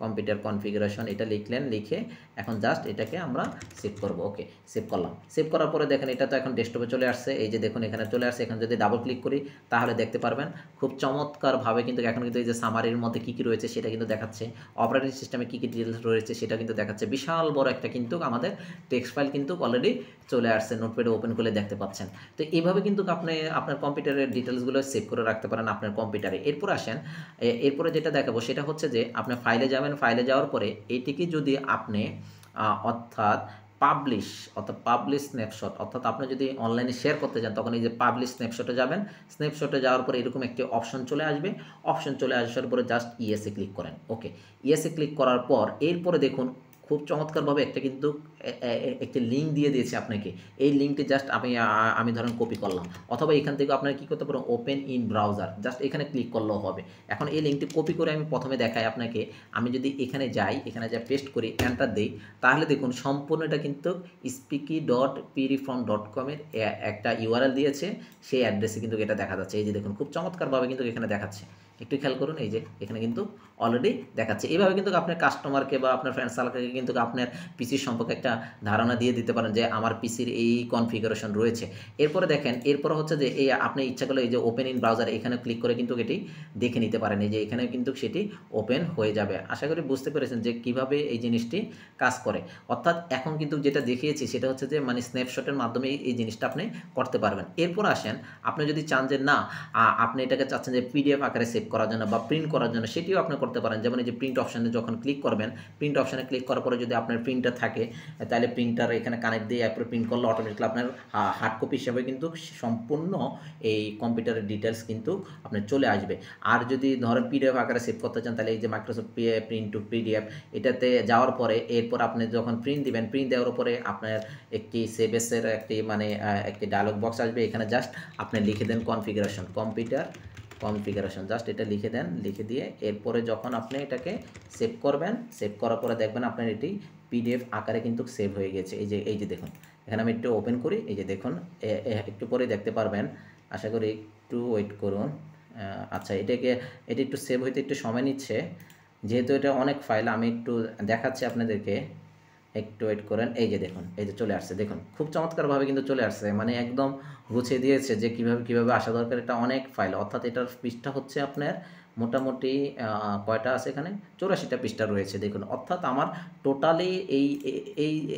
কম্পিউটার কনফিগারেশন এটা লিখলেন, লিখে এখন জাস্ট এটাকে আমরা সেভ করব। ওকে, সেভ করলাম। সেভ করার পরে দেখেন এটা তো এখন ডেস্কটপে চলে আসছে, এই যে দেখুন এখানে চলে আসছে। এখন যদি ডাবল ক্লিক করি তাহলে দেখতে পারবেন খুব চমৎকারভাবে কিন্তু এখন কিন্তু এই যে সামারির মধ্যে কী কী রয়েছে সেটা কিন্তু দেখাচ্ছে, অপারেটিং সিস্টেমে কী কী ডিটেলস রয়েছে সেটা কিন্তু দেখাচ্ছে। বিশাল বড় একটা কিন্তু আমাদের টেক্সট ফাইল কিন্তু অলরেডি চলে আসছে, নোটপ্যাডে ওপেন করলে দেখতে পাচ্ছেন। তো এইভাবে কিন্তু আপনি আপনার কম্পিউটারের ডিটেলসগুলো সেভ করে রাখতে পারেন আপনার কম্পিউটারে। এরপর আসেন, এরপরে যেটা দেখাবো সেটা হচ্ছে যে আপনি ফাইলে যাবেন, ফাইলে যাওয়ার পরে এইটিকে যদি আপনি অর্থাৎ পাবলিশ স্ন্যাপশট, অর্থাৎ আপনি যদি অনলাইনে শেয়ার করতে চান তখন এই যে পাবলিশ স্ন্যাপশটে যাবেন। স্ন্যাপশটে যাওয়ার পরে এরকম একটি অপশন চলে আসবে। অপশন চলে আসার পরে জাস্ট ইয়েসে ক্লিক করেন। ওকে, ইয়েসে ক্লিক করার পর এরপরে দেখুন খুব চমৎকারভাবে একটা কিন্তু একটি লিঙ্ক দিয়ে দিয়েছে আপনাকে। এই লিঙ্কটি জাস্ট আমি ধরেন কপি করলাম, অথবা এখান থেকে আপনারা কী করতে পারেন, ওপেন ইন ব্রাউজার, জাস্ট এখানে ক্লিক করলেও হবে। এখন এই লিঙ্কটি কপি করে আমি প্রথমে দেখাই আপনাকে। আমি যদি এখানে যাই, এখানে যা পেস্ট করি, এন্টার দিই, তাহলে দেখুন সম্পূর্ণ এটা কিন্তু speaky.pdfrom.com এর একটা ইউআরএল দিয়েছে, সেই অ্যাড্রেসে কিন্তু এটা দেখা যাচ্ছে। এই যে দেখুন খুব চমৎকারভাবে কিন্তু এখানে দেখাচ্ছে, একটু খেয়াল করুন, এই যে এখানে কিন্তু অলরেডি দেখাচ্ছে। এইভাবে কিন্তু আপনার কাস্টমারকে বা আপনার ফ্রেন্ড সার্কেলকে কিন্তু আপনার পিসির সম্পর্কে একটা ধারণা দিয়ে দিতে পারেন যে আমার পিসির এই কনফিগারেশন রয়েছে। এরপরে দেখেন, এরপরে হচ্ছে যে এই আপনি ইচ্ছা করলে এই যে ওপেন ইন ব্রাউজার এখানে ক্লিক করে কিন্তু এটি দেখে নিতে পারেন। এই যে এখানে কিন্তু সেটি ওপেন হয়ে যাবে। আশা করি বুঝতে পেরেছেন যে কিভাবে এই জিনিসটি কাজ করে। অর্থাৎ এখন কিন্তু যেটা দেখিয়েছি সেটা হচ্ছে যে মানে স্ন্যাপশটের মাধ্যমে এই জিনিসটা আপনি করতে পারবেন। এরপর আসেন, আপনি যদি চান যে না আপনি এটাকে চাচ্ছেন যে পিডিএফ আকারে সেভ করার জন্য বা প্রিন্ট করার জন্য, সেটিও আপনি করতে পারেন। যেমন এই যে প্রিন্ট অপশানে যখন ক্লিক করবেন, প্রিন্ট অপশানে ক্লিক করার পরে যদি আপনার প্রিন্টার থাকে তাহলে প্রিন্টার এখানে কানেক্ট দিয়ে অ্যাপে প্রিন্ট করলে অটোমেটিক্যালি আপনার হার্ড কপি হিসাবে কিন্তু সম্পূর্ণ এই কম্পিউটারের ডিটেলস কিন্তু আপনার চলে আসবে। আর যদি ধরেন পিডিএফ আকারে সেভ করতে চান তাহলে এই যে মাইক্রোসফট প্রিন্ট টু পিডিএফ এটাতে যাওয়ার পরে এরপর আপনি যখন প্রিন্ট দিবেন, প্রিন্ট দেওয়ার পরে আপনার একটি সেভেসের একটি ডায়লগ বক্স আসবে। এখানে জাস্ট আপনি লিখে দেন কনফিগারেশন, জাস্ট এটা লিখে দেন। লিখে দিয়ে এরপরে যখন আপনি এটাকে সেভ করবেন, সেভ করার পরে দেখবেন আপনার এটি পিডিএফ আকারে কিন্তু সেভ হয়ে গেছে। এই যে দেখুন এখানে আমি একটু ওপেন করি, এই যে দেখুন একটু পরে দেখতে পারবেন। আশা করি একটু ওয়েট করুন। আচ্ছা, এটি একটু সেভ হইতে একটু সময় নিচ্ছে, যেহেতু এটা অনেক ফাইল। আমি একটু দেখাচ্ছি আপনাদেরকে, একটু ওয়েট করেন। এই যে দেখুন, এই যে চলে আসছে, দেখুন খুব চমৎকারভাবে কিন্তু চলে আসছে, মানে একদম গুছিয়ে দিয়েছে যে কীভাবে আসা দরকার। এটা অনেক ফাইল, অর্থাৎ এটার পৃষ্ঠা হচ্ছে আপনার মোটামুটি কয়টা আছে এখানে, 84টা পৃষ্ঠা রয়েছে দেখুন। অর্থাৎ আমার টোটালি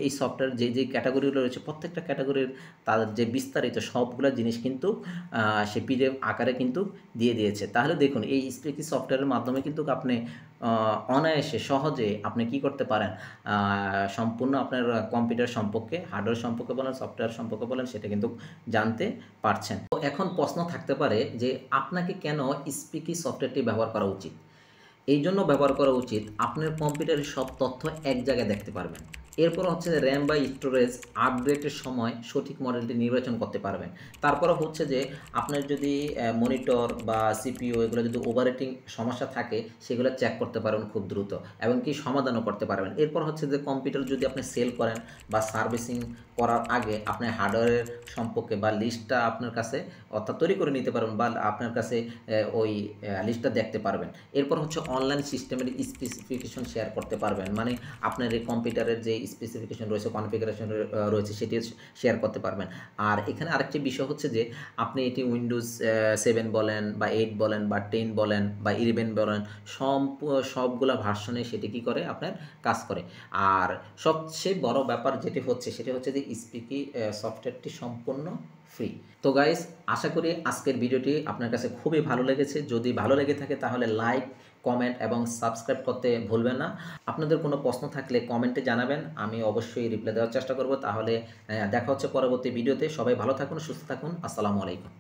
এই সফটওয়্যার যে ক্যাটাগরিগুলো রয়েছে প্রত্যেকটা ক্যাটাগরির তাদের যে বিস্তারিত সবগুলো জিনিস কিন্তু সে পিডিএফ আকারে কিন্তু দিয়ে দিয়েছে। তাহলে দেখুন এই স্পিকি সফটওয়্যারের মাধ্যমে কিন্তু আপনি অনায়াসে সহজে আপনি কি করতে পারেন, সম্পূর্ণ আপনার কম্পিউটার সম্পর্কে, হার্ডওয়্যার সম্পর্কে বলেন, সফটওয়্যার সম্পর্কে বলেন, সেটা কিন্তু জানতে পারছেন। তো এখন প্রশ্ন থাকতে পারে যে আপনাকে কেন স্পিকি সফটওয়্যারটি ব্যবহার করা উচিত। এই জন্য ব্যবহার করা উচিত, আপনার কম্পিউটারের সব তথ্য এক জায়গায় দেখতে পারবেন। এরপর হচ্ছে যে র্যাম বা স্টোরেজ আপগ্রেডের সময় সঠিক মডেলটি নির্বাচন করতে পারবেন। তারপরে হচ্ছে যে আপনার যদি মনিটর বা সিপিইউ এগুলো যদি ওভারহিটিং সমস্যা থাকে সেগুলো চেক করতে পারবেন খুব দ্রুত, এবং কি সমাধানও করতে পারবেন। এরপর হচ্ছে যে কম্পিউটার যদি আপনি সেল করেন বা সার্ভিসিং করার আগে আপনি হার্ডওয়্যারের সম্পর্কে বা লিস্টটা আপনার কাছে অর্থাৎ তৈরি করে নিতে পারবেন, বা আপনার কাছে ওই লিস্টটা দেখতে পারবেন। এরপর হচ্ছে অনলাইন সিস্টেমের স্পেসিফিকেশন শেয়ার করতে পারবেন, মানে আপনার এই কম্পিউটারের যে স্পেসিফিকেশন রয়েছে, কনফিগারেশন রয়েছে, সেটি শেয়ার করতে পারবেন। আর এখানে আরেকটি বিষয় হচ্ছে যে আপনি এটি উইন্ডোজ 7 বলেন বা 8 বলেন বা 10 বলেন বা 11 বলেন, সবগুলা ভার্সনে সেটি কী করে আপনার কাজ করে। আর সবচেয়ে বড় ব্যাপার যেটি হচ্ছে সেটি হচ্ছে যে স্পিকি সফটওয়্যারটি সম্পূর্ণ ফ্রি। তো গাইস, আশা করি আজকের ভিডিওটি আপনার কাছে খুবই ভালো লেগেছে। যদি ভালো লেগে থাকে তাহলে লাইক, কমেন্ট এবং সাবস্ক্রাইব করতে ভুলবেন না। আপনাদের কোনো প্রশ্ন থাকলে কমেন্টে জানাবেন, আমি অবশ্যই রিপ্লাই দেওয়ার চেষ্টা করব। তাহলে দেখা হচ্ছে পরবর্তী ভিডিওতে। সবাই ভালো থাকুন, সুস্থ থাকুন। আসসালামু আলাইকুম।